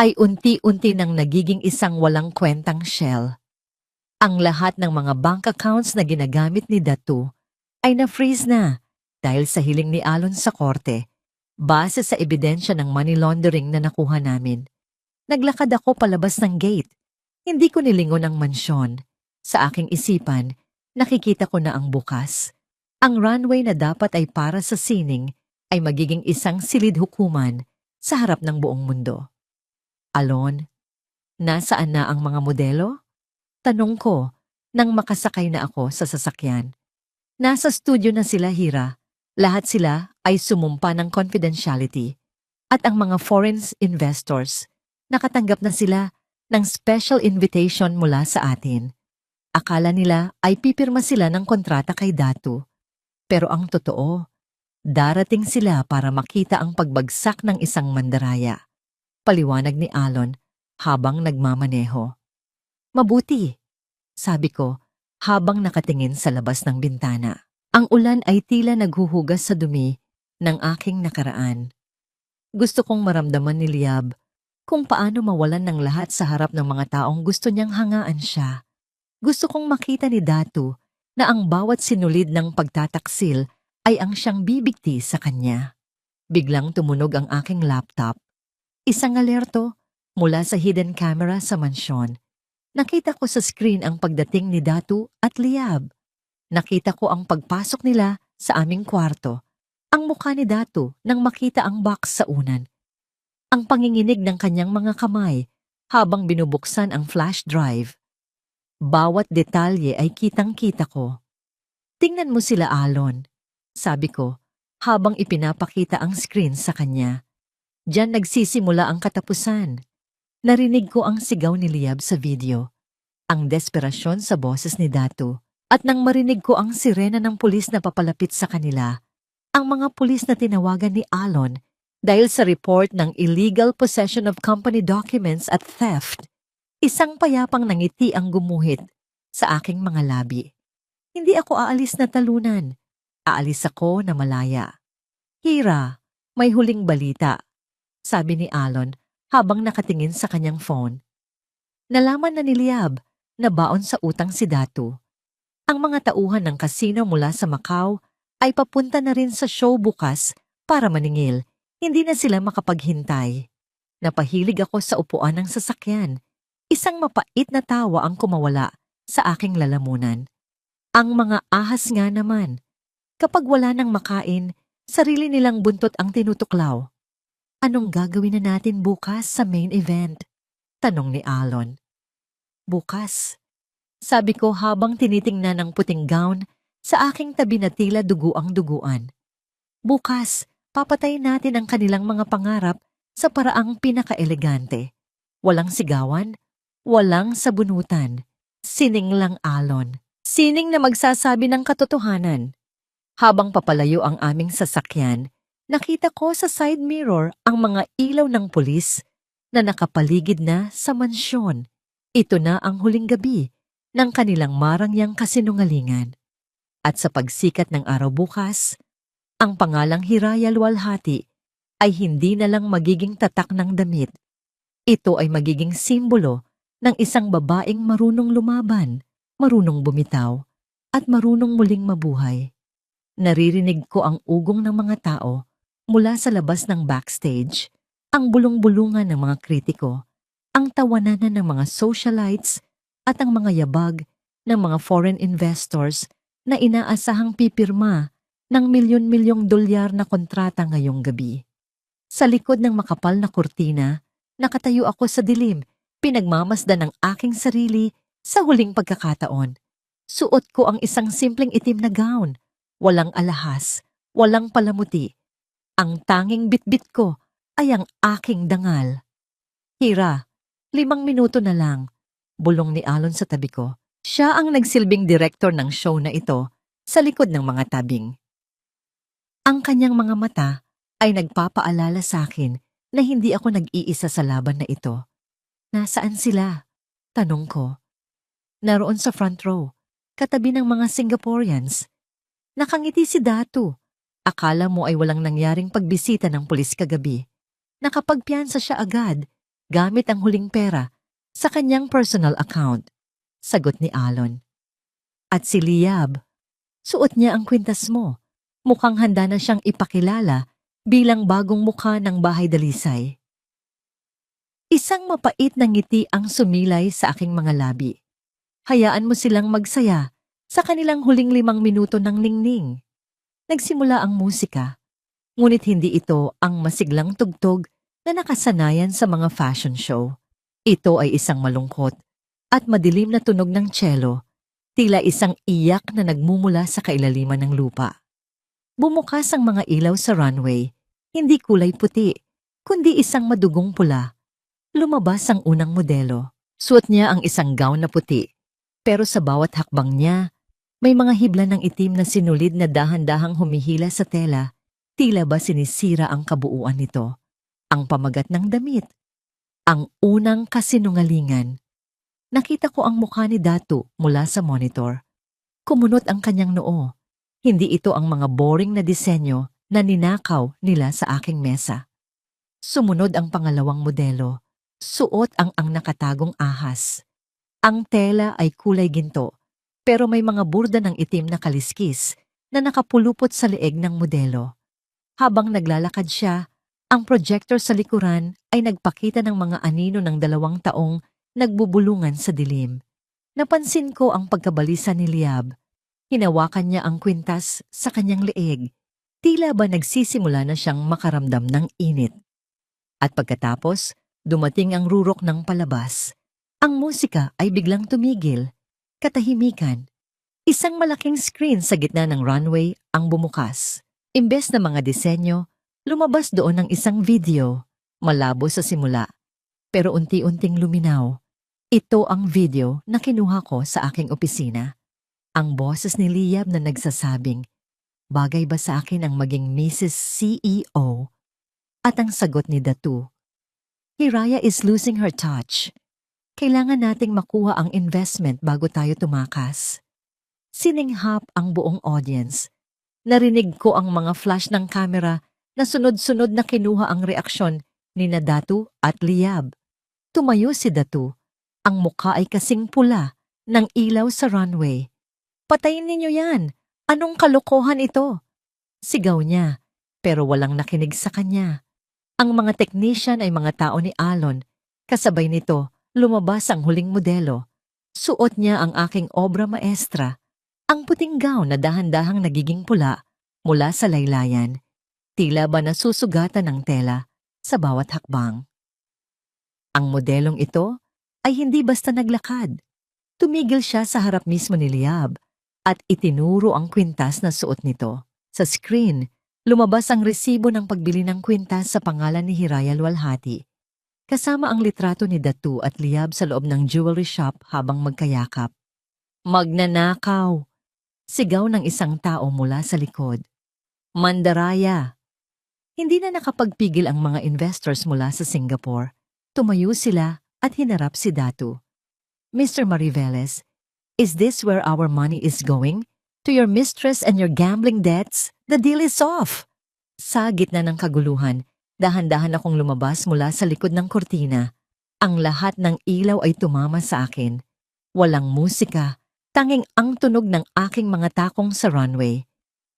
ay unti-unti nang nagiging isang walang kwentang shell. Ang lahat ng mga bank accounts na ginagamit ni Datu ay na-freeze na dahil sa hiling ni Alon sa korte, base sa ebidensya ng money laundering na nakuha namin. Naglakad ako palabas ng gate. Hindi ko nilingon ang mansyon. Sa aking isipan, nakikita ko na ang bukas. Ang runway na dapat ay para sa sining ay magiging isang silid hukuman sa harap ng buong mundo. Alon, nasaan na ang mga modelo? Tanong ko nang makasakay na ako sa sasakyan. Nasa studio na sila, Hira. Lahat sila ay sumumpa ng confidentiality. At ang mga foreign investors, nakatanggap na sila ng special invitation mula sa atin. Akala nila ay pipirma sila ng kontrata kay Datu. Pero ang totoo, darating sila para makita ang pagbagsak ng isang mandaraya. Paliwanag ni Alon habang nagmamaneho. Mabuti, sabi ko habang nakatingin sa labas ng bintana. Ang ulan ay tila naghuhugas sa dumi ng aking nakaraan. Gusto kong maramdaman ni Liab kung paano mawalan ng lahat sa harap ng mga taong gusto niyang hangaan siya. Gusto kong makita ni Datu na ang bawat sinulid ng pagtataksil ay ang siyang bibigti sa kanya. Biglang tumunog ang aking laptop. Isang alerto mula sa hidden camera sa mansyon. Nakita ko sa screen ang pagdating ni Datu at Liab. Nakita ko ang pagpasok nila sa aming kwarto. Ang mukha ni Datu nang makita ang box sa unan. Ang panginginig ng kanyang mga kamay habang binubuksan ang flash drive. Bawat detalye ay kitang-kita ko. Tingnan mo sila, Alon, sabi ko habang ipinapakita ang screen sa kanya. Diyan nagsisimula ang katapusan. Narinig ko ang sigaw ni Liab sa video, ang desperasyon sa boses ni Datu, at nang marinig ko ang sirena ng pulis na papalapit sa kanila, ang mga pulis na tinawagan ni Alon dahil sa report ng illegal possession of company documents at theft. Isang payapang nangiti ang gumuhit sa aking mga labi. Hindi ako aalis na talunan. Aalis ako na malaya. Hira, may huling balita, sabi ni Alon habang nakatingin sa kanyang phone. Nalaman na ni Liab na baon sa utang si Datu. Ang mga tauhan ng kasino mula sa Macau ay papunta na rin sa show bukas para maningil. Hindi na sila makapaghintay. Napahilig ako sa upuan ng sasakyan. Isang mapait na tawa ang kumawala sa aking lalamunan. Ang mga ahas nga naman, kapag wala nang makain, sarili nilang buntot ang tinutuklaw. Anong gagawin na natin bukas sa main event? Tanong ni Alon. Bukas, sabi ko habang tinitingnan ang puting gown sa aking tabi na tila duguang-duguan. Bukas, papatayin natin ang kanilang mga pangarap sa paraang pinaka-elegante. Walang sigawan, walang sabunutan. Sining lang, Alon. Sining na magsasabi ng katotohanan. Habang papalayo ang aming sasakyan, nakita ko sa side mirror ang mga ilaw ng pulis na nakapaligid na sa mansyon. Ito na ang huling gabi ng kanilang marangyang kasinungalingan. At sa pagsikat ng araw bukas, ang pangalang Hiraya Luwalhati ay hindi na lang magiging tatak ng damit. Ito ay magiging simbolo ng isang babaeng marunong lumaban, marunong bumitaw, at marunong muling mabuhay. Naririnig ko ang ugong ng mga tao mula sa labas ng backstage, ang bulong-bulungan ng mga kritiko, ang tawananan ng mga socialites at ang mga yabag ng mga foreign investors na inaasahang pipirma ng milyon-milyong dolyar na kontrata ngayong gabi. Sa likod ng makapal na kurtina, nakatayo ako sa dilim, pinagmamasdan ng aking sarili sa huling pagkakataon. Suot ko ang isang simpleng itim na gown. Walang alahas, walang palamuti. Ang tanging bitbit ko ay ang aking dangal. Hira, 5 minuto na lang, bulong ni Alon sa tabi ko. Siya ang nagsilbing direktor ng show na ito sa likod ng mga tabing. Ang kanyang mga mata ay nagpapaalala sa akin na hindi ako nag-iisa sa laban na ito. Nasaan sila? Tanong ko. Naroon sa front row, katabi ng mga Singaporeans. Nakangiti si Datu. Akala mo ay walang nangyaring pagbisita ng pulis kagabi. Nakapagpiyansa siya agad, gamit ang huling pera, sa kanyang personal account. Sagot ni Alon. At si Liab, suot niya ang kwintas mo. Mukhang handa na siyang ipakilala bilang bagong mukha ng Bahay Dalisay. Isang mapait na ngiti ang sumilay sa aking mga labi. Hayaan mo silang magsaya sa kanilang huling 5 minuto ng ningning. Nagsimula ang musika, ngunit hindi ito ang masiglang tugtog na nakasanayan sa mga fashion show. Ito ay isang malungkot at madilim na tunog ng cello, tila isang iyak na nagmumula sa kailaliman ng lupa. Bumukas ang mga ilaw sa runway, hindi kulay puti, kundi isang madugong pula. Lumabas ang unang modelo. Suot niya ang isang gown na puti, pero sa bawat hakbang niya, may mga hibla ng itim na sinulid na dahan-dahang humihila sa tela, tila ba sinisira ang kabuuan nito. Ang pamagat ng damit, ang unang kasinungalingan. Nakita ko ang mukha ni Datu mula sa monitor. Kumunot ang kanyang noo. Hindi ito ang mga boring na disenyo na ninakaw nila sa aking mesa. Sumunod ang pangalawang modelo. Suot ang nakatagong ahas. Ang tela ay kulay ginto, pero may mga burda ng itim na kaliskis na nakapulupot sa leeg ng modelo. Habang naglalakad siya, ang projector sa likuran ay nagpakita ng mga anino ng 2 taong nagbubulungan sa dilim. Napansin ko ang pagkabalisa ni Liab. Hinawakan niya ang kwintas sa kanyang leeg. Tila ba nagsisimula na siyang makaramdam ng init. At pagkatapos, dumating ang rurok ng palabas. Ang musika ay biglang tumigil. Katahimikan. Isang malaking screen sa gitna ng runway ang bumukas. Imbes na mga disenyo, lumabas doon ang isang video. Malabo sa simula, pero unti-unting luminaw. Ito ang video na kinuha ko sa aking opisina. Ang boses ni Liab na nagsasabing, bagay ba sa akin ang maging Mrs. CEO? At ang sagot ni Datu, Hiraya is losing her touch. Kailangan nating makuha ang investment bago tayo tumakas. Sininghap ang buong audience. Narinig ko ang mga flash ng kamera na sunod-sunod na kinuha ang reaksyon ni Datu at Liab. Tumayo si Datu. Ang mukha ay kasing pula ng ilaw sa runway. Patayin ninyo yan! Anong kalokohan ito? Sigaw niya, pero walang nakinig sa kanya. Ang mga technician ay mga tao ni Alon. Kasabay nito, lumabas ang huling modelo. Suot niya ang aking obra maestra. Ang puting gown na dahan-dahang nagiging pula mula sa laylayan. Tila ba nasusugatan ng tela sa bawat hakbang. Ang modelong ito ay hindi basta naglakad. Tumigil siya sa harap mismo ni Liab at itinuro ang kwintas na suot nito. Sa screen, lumabas ang resibo ng pagbili ng kwintas sa pangalan ni Hiraya Luwalhati. Kasama ang litrato ni Datu at Liab sa loob ng jewelry shop habang magkayakap. Magnanakaw! Sigaw ng isang tao mula sa likod. Mandaraya! Hindi na nakapagpigil ang mga investors mula sa Singapore. Tumayo sila at hinarap si Datu. Mr. Mariveles, is this where our money is going? To your mistress and your gambling debts? The deal is off! Sa gitna ng kaguluhan, dahan-dahan akong lumabas mula sa likod ng kortina. Ang lahat ng ilaw ay tumama sa akin. Walang musika, tanging ang tunog ng aking mga takong sa runway.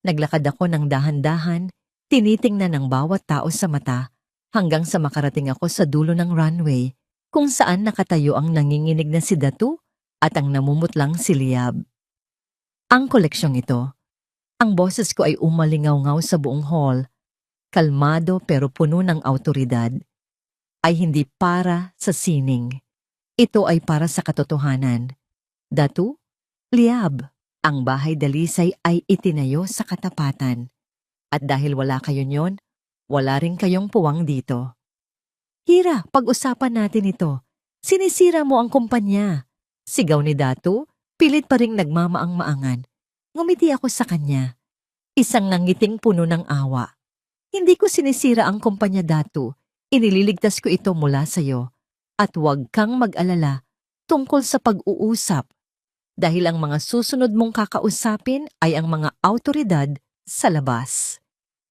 Naglakad ako ng dahan-dahan, tinitingnan ng bawat tao sa mata, hanggang sa makarating ako sa dulo ng runway, kung saan nakatayo ang nanginginig na si Datu at ang namumutlang si Liab. Ang koleksyong ito, ang boses ko ay umalingaw-ngaw sa buong hall, kalmado pero puno ng awtoridad, ay hindi para sa sining. Ito ay para sa katotohanan. Datu, Liab, ang bahay dalisay ay itinayo sa katapatan. At dahil wala kayo nyon, wala rin kayong puwang dito. Hira, pag-usapan natin ito. Sinisira mo ang kumpanya. Sigaw ni Datu, pilit pa ring nagmamaang-maangan. Ngumiti ako sa kanya. Isang nangiting puno ng awa. Hindi ko sinisira ang kumpanya, Datu. Inililigtas ko ito mula sa iyo. At huwag kang mag-alala tungkol sa pag-uusap. Dahil ang mga susunod mong kakausapin ay ang mga awtoridad sa labas.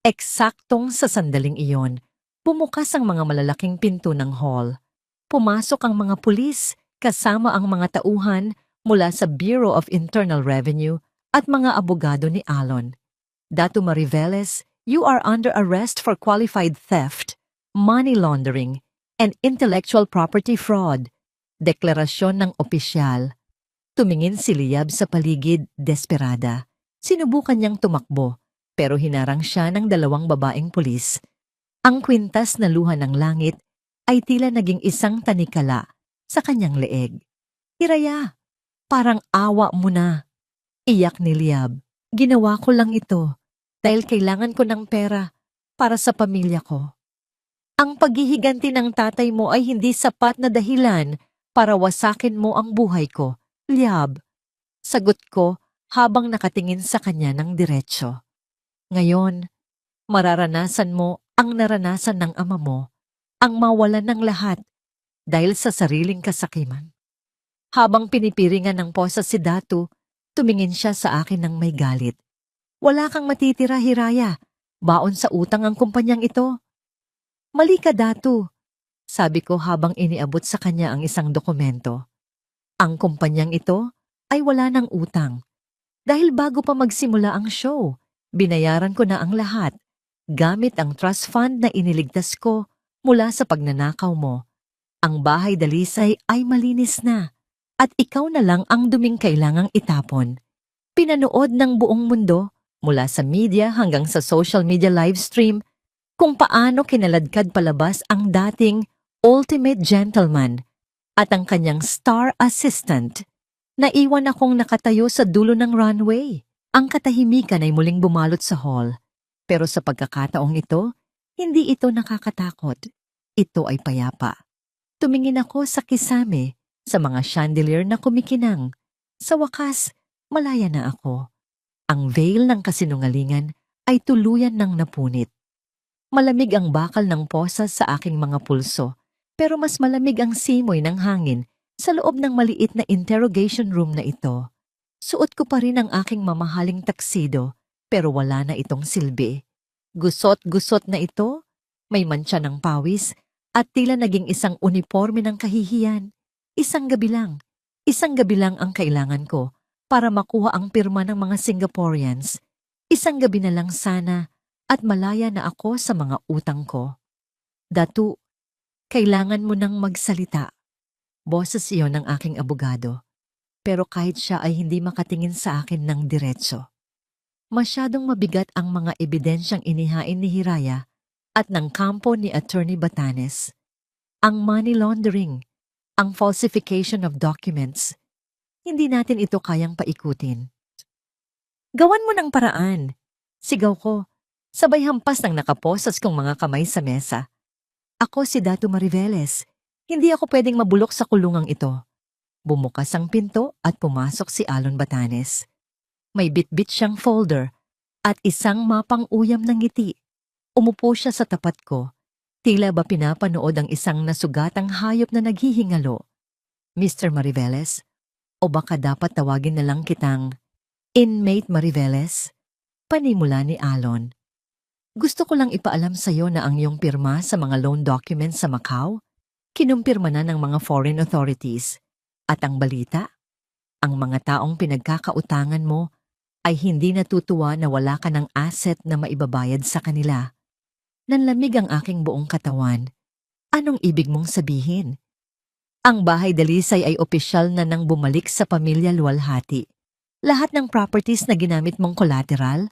Eksaktong sa sandaling iyon, bumukas ang mga malalaking pinto ng hall. Pumasok ang mga pulis kasama ang mga tauhan mula sa Bureau of Internal Revenue at mga abogado ni Alon. Datu Mariveles, you are under arrest for qualified theft, money laundering, and intellectual property fraud. Deklarasyon ng opisyal. Tumingin si Liab sa paligid, desperada. Sinubukan niyang tumakbo, pero hinarang siya ng dalawang babaeng pulis. Ang kwintas na luha ng langit ay tila naging isang tanikala sa kanyang leeg. Hiraya, parang awa mo na. Iyak ni Liab. Ginawa ko lang ito dahil kailangan ko ng pera para sa pamilya ko. Ang paghihiganti ng tatay mo ay hindi sapat na dahilan para wasakin mo ang buhay ko, Liab. Sagot ko habang nakatingin sa kanya ng diretsyo. Ngayon, mararanasan mo ang naranasan ng ama mo, ang mawalan ng lahat dahil sa sariling kasakiman. Habang pinipiringan ng posa si Datu, tumingin siya sa akin ng may galit. Wala kang matitira, Hiraya. Baon sa utang ang kumpanyang ito. Mali ka, Datu, sabi ko habang iniabot sa kanya ang isang dokumento. Ang kumpanyang ito ay wala ng utang. Dahil bago pa magsimula ang show, binayaran ko na ang lahat gamit ang trust fund na iniligtas ko mula sa pagnanakaw mo. Ang bahay dalisay ay malinis na at ikaw na lang ang duming kailangang itapon. Pinanood ng buong mundo, mula sa media hanggang sa social media livestream, kung paano kinaladkad palabas ang dating ultimate gentleman at ang kanyang star assistant. Naiwan akong nakatayo sa dulo ng runway. Ang katahimikan ay muling bumalot sa hall. Pero sa pagkakataong ito, hindi ito nakakatakot. Ito ay payapa. Tumingin ako sa kisame, sa mga chandelier na kumikinang. Sa wakas, malaya na ako. Ang veil ng kasinungalingan ay tuluyan ng napunit. Malamig ang bakal ng posa sa aking mga pulso, pero mas malamig ang simoy ng hangin sa loob ng maliit na interrogation room na ito. Suot ko pa rin ang aking mamahaling taksido, pero wala na itong silbi. Gusot-gusot na ito, may mantsa ng pawis, at tila naging isang uniforme ng kahihiyan. Isang gabi lang ang kailangan ko para makuha ang pirma ng mga Singaporeans. Isang gabi na lang sana at malaya na ako sa mga utang ko. Datu, kailangan mo nang magsalita. Boses iyon ng aking abogado. Pero kahit siya ay hindi makatingin sa akin ng diretso. Masyadong mabigat ang mga ebidensyang inihain ni Hiraya at ng kampo ni Attorney Batanes. Ang money laundering, ang falsification of documents, hindi natin ito kayang paikutin. Gawan mo ng paraan. Sigaw ko, sabay hampas ng nakaposas kong mga kamay sa mesa. Ako si Datu Mariveles. Hindi ako pwedeng mabulok sa kulungang ito. Bumukas ang pinto at pumasok si Alon Batanes. May bitbit siyang folder at isang mapang uyam ng ngiti. Umupo siya sa tapat ko. Tila ba pinapanood ang isang nasugatang hayop na naghihingalo. Mr. Mariveles, o baka dapat tawagin na lang kitang Inmate Mariveles? Panimula ni Alon. Gusto ko lang ipaalam sa iyo na ang iyong pirma sa mga loan documents sa Macau, kinumpirma na ng mga foreign authorities. At ang balita, ang mga taong pinagkakautangan mo ay hindi natutuwa na wala ka ng asset na maibabayad sa kanila. Nanlamig ang aking buong katawan. Anong ibig mong sabihin? Ang bahay dalisay ay opisyal na nang bumalik sa pamilya Luwalhati. Lahat ng properties na ginamit mong collateral,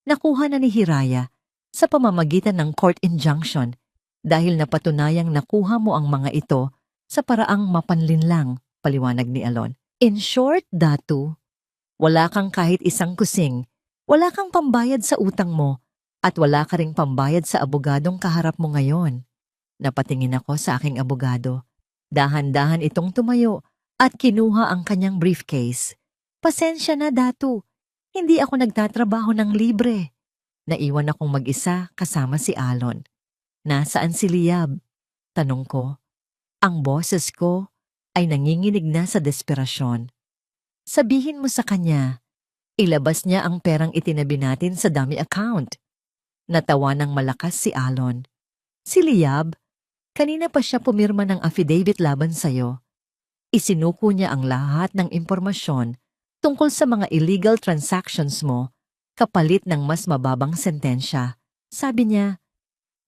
nakuha na ni Hiraya sa pamamagitan ng court injunction dahil napatunayang nakuha mo ang mga ito sa paraang mapanlinlang, paliwanag ni Alon. In short, Datu, wala kang kahit isang kusing, wala kang pambayad sa utang mo, at wala ka ring pambayad sa abogadong kaharap mo ngayon. Napatingin ako sa aking abogado. Dahan-dahan itong tumayo at kinuha ang kanyang briefcase. Pasensya na, Datu. Hindi ako nagtatrabaho ng libre. Naiwan akong mag-isa kasama si Alon. Nasaan si Liab? Tanong ko. Ang boses ko ay nanginginig na sa desperasyon. Sabihin mo sa kanya, ilabas niya ang perang itinabi natin sa dummy account. Natawa ng malakas si Alon. Si Liab, kanina pa siya pumirma ng affidavit laban sa'yo. Isinuko niya ang lahat ng impormasyon tungkol sa mga illegal transactions mo kapalit ng mas mababang sentensya. Sabi niya,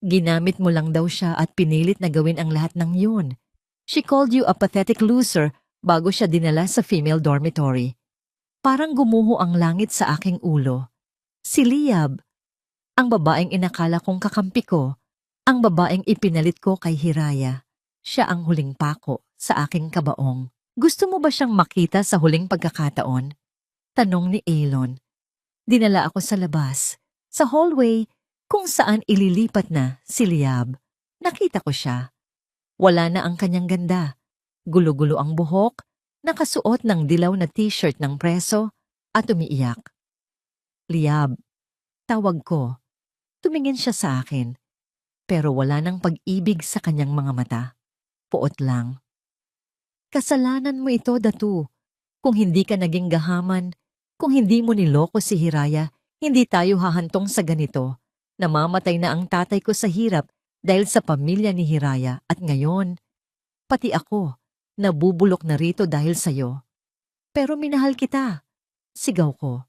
ginamit mo lang daw siya at pinilit na gawin ang lahat ng yun. She called you a pathetic loser bago siya dinala sa female dormitory. Parang gumuho ang langit sa aking ulo. Si Liab, ang babaeng inakala kong kakampi ko, ang babaeng ipinalit ko kay Hiraya. Siya ang huling pako sa aking kabaong. Gusto mo ba siyang makita sa huling pagkakataon? Tanong ni Elon. Dinala ako sa labas, sa hallway, kung saan ililipat na si Liab. Nakita ko siya. Wala na ang kanyang ganda. Gulo-gulo ang buhok, nakasuot ng dilaw na t-shirt ng preso at umiiyak. Liab, tawag ko. Tumingin siya sa akin, pero wala nang pag-ibig sa kanyang mga mata. Puot lang. Kasalanan mo ito, Datu. Kung hindi ka naging gahaman, kung hindi mo niloko si Hiraya, hindi tayo hahantong sa ganito. Namamatay na ang tatay ko sa hirap dahil sa pamilya ni Hiraya at ngayon, pati ako, nabubulok na rito dahil sa'yo. Pero minahal kita. Sigaw ko.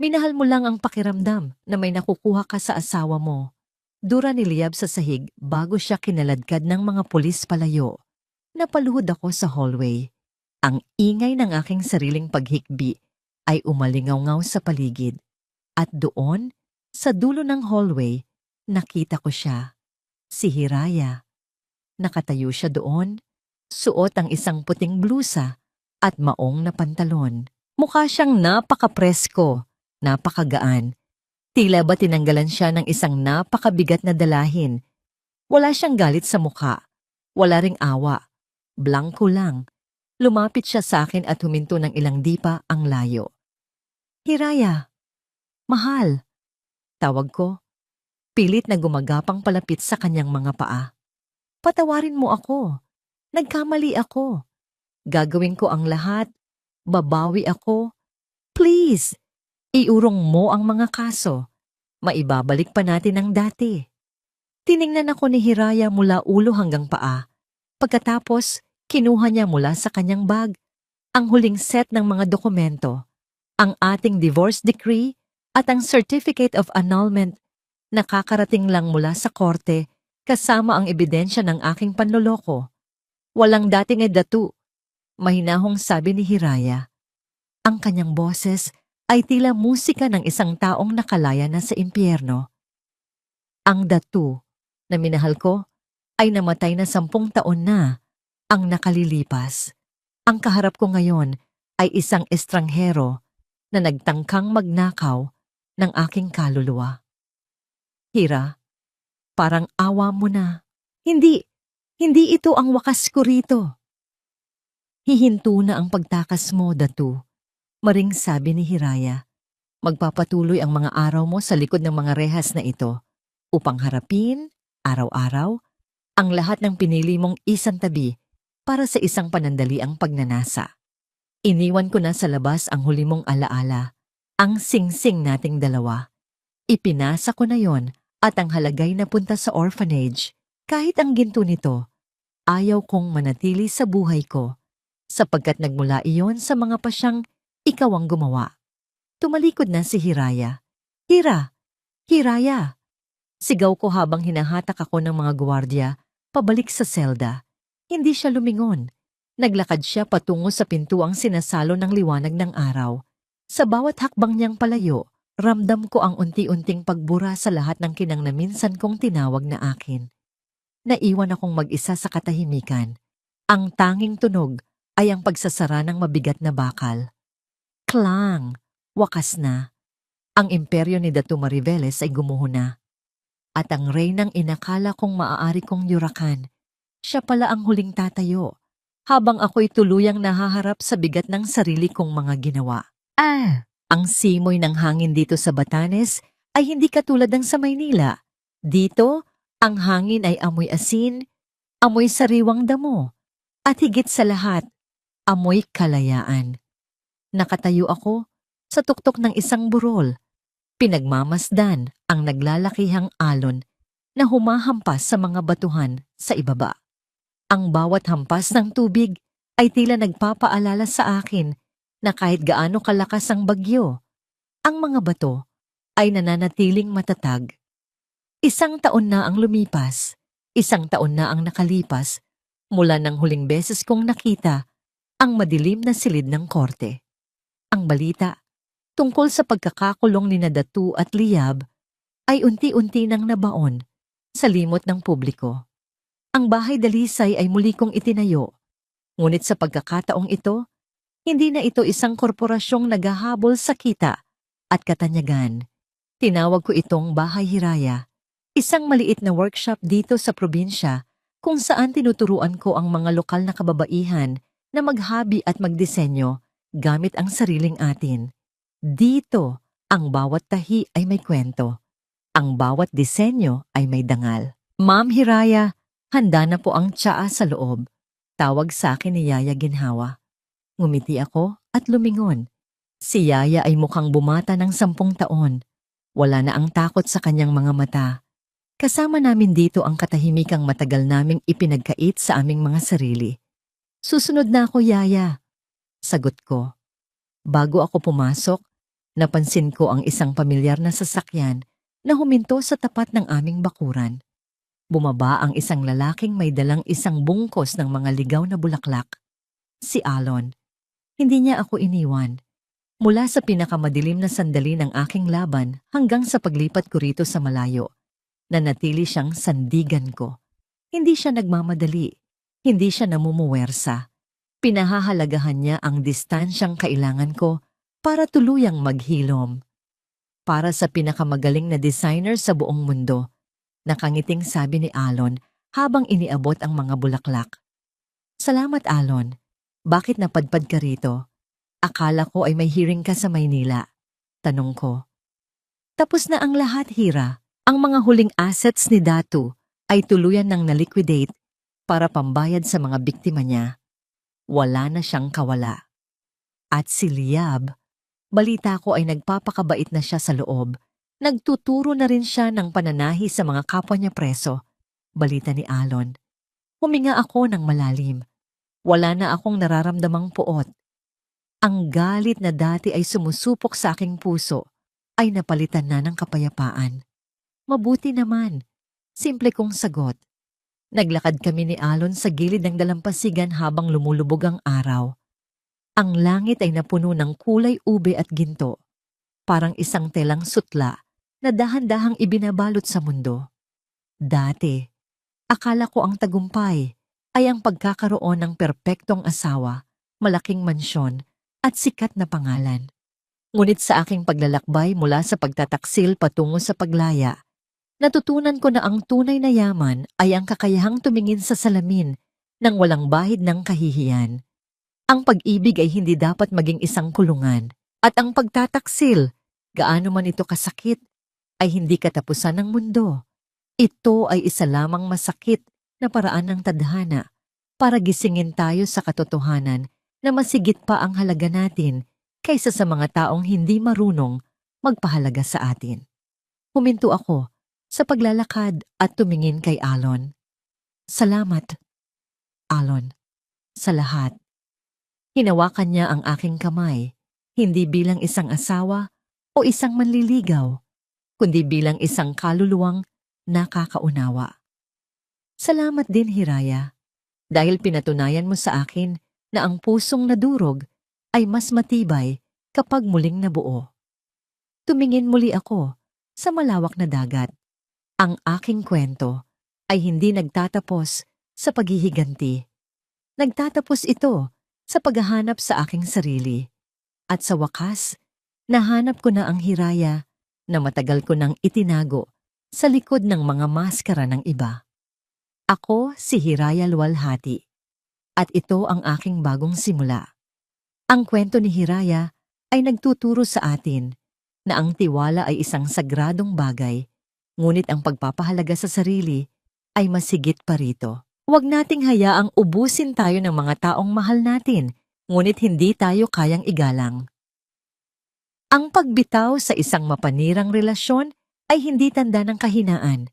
Minahal mo lang ang pakiramdam na may nakukuha ka sa asawa mo. Dura ni Liab sa sahig bago siya kinaladkad ng mga pulis palayo. Napaluhod ako sa hallway. Ang ingay ng aking sariling paghikbi ay umalingaw-ngaw sa paligid. At doon, sa dulo ng hallway, nakita ko siya. Si Hiraya. Nakatayo siya doon, suot ang isang puting blusa at maong na pantalon. Mukha siyang napaka-presko, napakagaan. Tila ba tinanggalan siya ng isang napakabigat na dalahin. Wala siyang galit sa mukha. Wala ring awa. Blanko lang. Lumapit siya sa akin at huminto ng ilang dipa ang layo. Hiraya, mahal. Tawag ko. Pilit na gumagapang palapit sa kanyang mga paa. Patawarin mo ako. Nagkamali ako. Gagawin ko ang lahat. Babawi ako. Please, iurong mo ang mga kaso. Maibabalik pa natin ang dati. Tiningnan ako ni Hiraya mula ulo hanggang paa. Pagkatapos, kinuha niya mula sa kanyang bag ang huling set ng mga dokumento, ang ating divorce decree at ang certificate of annulment na kakarating lang mula sa korte kasama ang ebidensya ng aking panloloko. Walang dating Datu, mahinahong sabi ni Hiraya. Ang kanyang boses ay tila musika ng isang taong nakalaya na sa impyerno. Ang Datu na minahal ko ay namatay na 10 taon na ang nakalilipas. Ang kaharap ko ngayon ay isang estranghero na nagtangkang magnakaw ng aking kaluluwa. Hira, parang awa mo na. Hindi ito ang wakas ko rito. Hihinto na ang pagtakas mo, Datu. Maring sabi ni Hiraya. Magpapatuloy ang mga araw mo sa likod ng mga rehas na ito upang harapin, araw-araw, ang lahat ng pinili mong isantabi para sa isang panandaliang pagnanasa. Iniwan ko na sa labas ang huli mong alaala, ang singsing nating dalawa. Ipinasa ko na yon at ang halagay na punta sa orphanage. Kahit ang ginto nito, ayaw kong manatili sa buhay ko sapagkat nagmula iyon sa mga pasyang ikaw ang gumawa. Tumalikod na si Hiraya. Hiraya! Sigaw ko habang hinahatak ako ng mga gwardiya pabalik sa selda. Hindi siya lumingon. Naglakad siya patungo sa pintuang sinasalo ng liwanag ng araw. Sa bawat hakbang niyang palayo, ramdam ko ang unti-unting pagbura sa lahat ng kinang na minsan kong tinawag na akin. Naiwan akong mag-isa sa katahimikan. Ang tanging tunog ay ang pagsasara ng mabigat na bakal. Klang! Wakas na. Ang imperyo ni Datu Mariveles ay gumuho na. At ang reynang inakala kong maaari kong yurakan, siya pala ang huling tatayo, habang ako'y tuluyang nahaharap sa bigat ng sarili kong mga ginawa. Ang simoy ng hangin dito sa Batanes ay hindi katulad ng sa Maynila. Dito, ang hangin ay amoy asin, amoy sariwang damo, at higit sa lahat, amoy kalayaan. Nakatayo ako sa tuktok ng isang burol, pinagmamasdan ang naglalakihang alon na humahampas sa mga batuhan sa ibaba. Ang bawat hampas ng tubig ay tila nagpapaalala sa akin na kahit gaano kalakas ang bagyo, ang mga bato ay nananatiling matatag. 1 taon na ang lumipas, 1 taon na ang nakalipas mula nang huling beses kong nakita Ang madilim na silid ng korte. Ang balita tungkol sa pagkakakulong ni Datu at Liab ay unti-unti nang nabaon sa limot ng publiko. Ang bahay dalisay ay muli kong itinayo, ngunit sa pagkakataong ito, hindi na ito isang korporasyong naghahabol sa kita at katanyagan. Tinawag ko itong Bahay Hiraya, isang maliit na workshop dito sa probinsya kung saan tinuturuan ko ang mga lokal na kababaihan na maghabi at magdisenyo gamit ang sariling atin. Dito, ang bawat tahi ay may kwento. Ang bawat disenyo ay may dangal. Ma'am Hiraya, handa na po ang tsaa sa loob. Tawag sa akin ni Yaya Ginhawa. Ngumiti ako at lumingon. Si Yaya ay mukhang bumata ng 10 taon. Wala na ang takot sa kanyang mga mata. Kasama namin dito ang katahimikang matagal naming ipinagkait sa aming mga sarili. Susunod na ako, Yaya. Sagot ko. Bago ako pumasok, napansin ko ang isang pamilyar na sasakyan na huminto sa tapat ng aming bakuran. Bumaba ang isang lalaking may dalang isang bungkos ng mga ligaw na bulaklak. Si Alon. Hindi niya ako iniwan. Mula sa pinakamadilim na sandali ng aking laban hanggang sa paglipat ko rito sa malayo, nanatili siyang sandigan ko. Hindi siya nagmamadali. Hindi siya namumuwersa. Pinahahalagahan niya ang distansyang kailangan ko para tuluyang maghilom. Para sa pinakamagaling na designer sa buong mundo, nakangiting sabi ni Alon habang iniabot ang mga bulaklak. Salamat, Alon. Bakit napadpad ka rito? Akala ko ay may hearing ka sa Maynila. Tanong ko. Tapos na ang lahat, Hira. Ang mga huling assets ni Datu ay tuluyan ng na-liquidate para pambayad sa mga biktima niya. Wala na siyang kawala. At si Liab, balita ko ay nagpapakabait na siya sa loob. Nagtuturo na rin siya ng pananahi sa mga kapwa niya preso. Balita ni Alon. Huminga ako ng malalim. Wala na akong nararamdamang puot. Ang galit na dati ay sumusupok sa aking puso ay napalitan na ng kapayapaan. Mabuti naman. Simple kong sagot. Naglakad kami ni Alon sa gilid ng dalampasigan habang lumulubog ang araw. Ang langit ay napuno ng kulay ube at ginto. Parang isang telang sutla na dahan-dahang ibinabalot sa mundo. Dati, akala ko ang tagumpay ay ang pagkakaroon ng perpektong asawa, malaking mansyon, at sikat na pangalan. Ngunit sa aking paglalakbay mula sa pagtataksil patungo sa paglaya, natutunan ko na ang tunay na yaman ay ang kakayahang tumingin sa salamin nang walang bahid ng kahihiyan. Ang pag-ibig ay hindi dapat maging isang kulungan, at ang pagtataksil, gaano man ito kasakit, ay hindi katapusan ng mundo. Ito ay isa lamang masakit na paraan ng tadhana para gisingin tayo sa katotohanan na masigit pa ang halaga natin kaysa sa mga taong hindi marunong magpahalaga sa atin. Huminto ako sa paglalakad at tumingin kay Alon. Salamat, Alon, sa lahat. Hinawakan niya ang aking kamay, hindi bilang isang asawa o isang manliligaw, kundi bilang isang kaluluwang nakakaunawa. Salamat din, Hiraya, dahil pinatunayan mo sa akin na ang pusong nadurog ay mas matibay kapag muling nabuo. Tumingin muli ako sa malawak na dagat. Ang aking kwento ay hindi nagtatapos sa paghihiganti. Nagtatapos ito sa paghahanap sa aking sarili. At sa wakas, nahanap ko na ang Hiraya na matagal ko nang itinago sa likod ng mga maskara ng iba. Ako si Hiraya Luwalhati. At ito ang aking bagong simula. Ang kwento ni Hiraya ay nagtuturo sa atin na ang tiwala ay isang sagradong bagay, ngunit ang pagpapahalaga sa sarili ay masigit pa rito. Huwag nating hayaang ubusin tayo ng mga taong mahal natin, ngunit hindi tayo kayang igalang. Ang pagbitaw sa isang mapanirang relasyon ay hindi tanda ng kahinaan,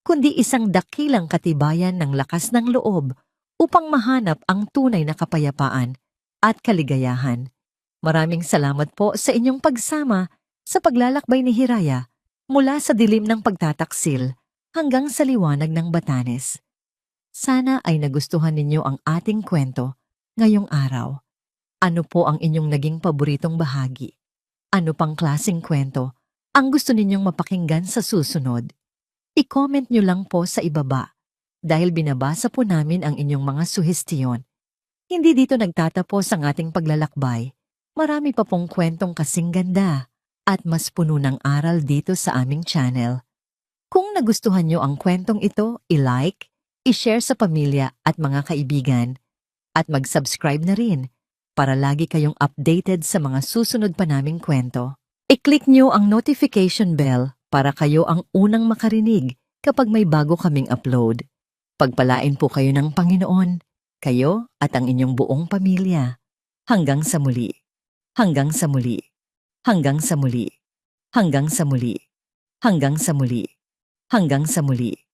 kundi isang dakilang katibayan ng lakas ng loob upang mahanap ang tunay na kapayapaan at kaligayahan. Maraming salamat po sa inyong pagsama sa paglalakbay ni Hiraya mula sa dilim ng pagtataksil hanggang sa liwanag ng Batanes. Sana ay nagustuhan ninyo ang ating kwento ngayong araw. Ano po ang inyong naging paboritong bahagi? Ano pang klaseng kwento ang gusto ninyong mapakinggan sa susunod? I-comment nyo lang po sa ibaba dahil binabasa po namin ang inyong mga suhestiyon. Hindi dito nagtatapos ang ating paglalakbay. Marami pa pong kwentong kasing ganda at mas puno ng aral dito sa aming channel. Kung nagustuhan nyo ang kwentong ito, i-like, i-share sa pamilya at mga kaibigan, at mag-subscribe na rin para lagi kayong updated sa mga susunod pa naming kwento. I-click nyo ang notification bell para kayo ang unang makarinig kapag may bago kaming upload. Pagpalain po kayo ng Panginoon, kayo at ang inyong buong pamilya. Hanggang sa muli. Hanggang sa muli. Hanggang sa muli. Hanggang sa muli. Hanggang sa muli. Hanggang sa muli.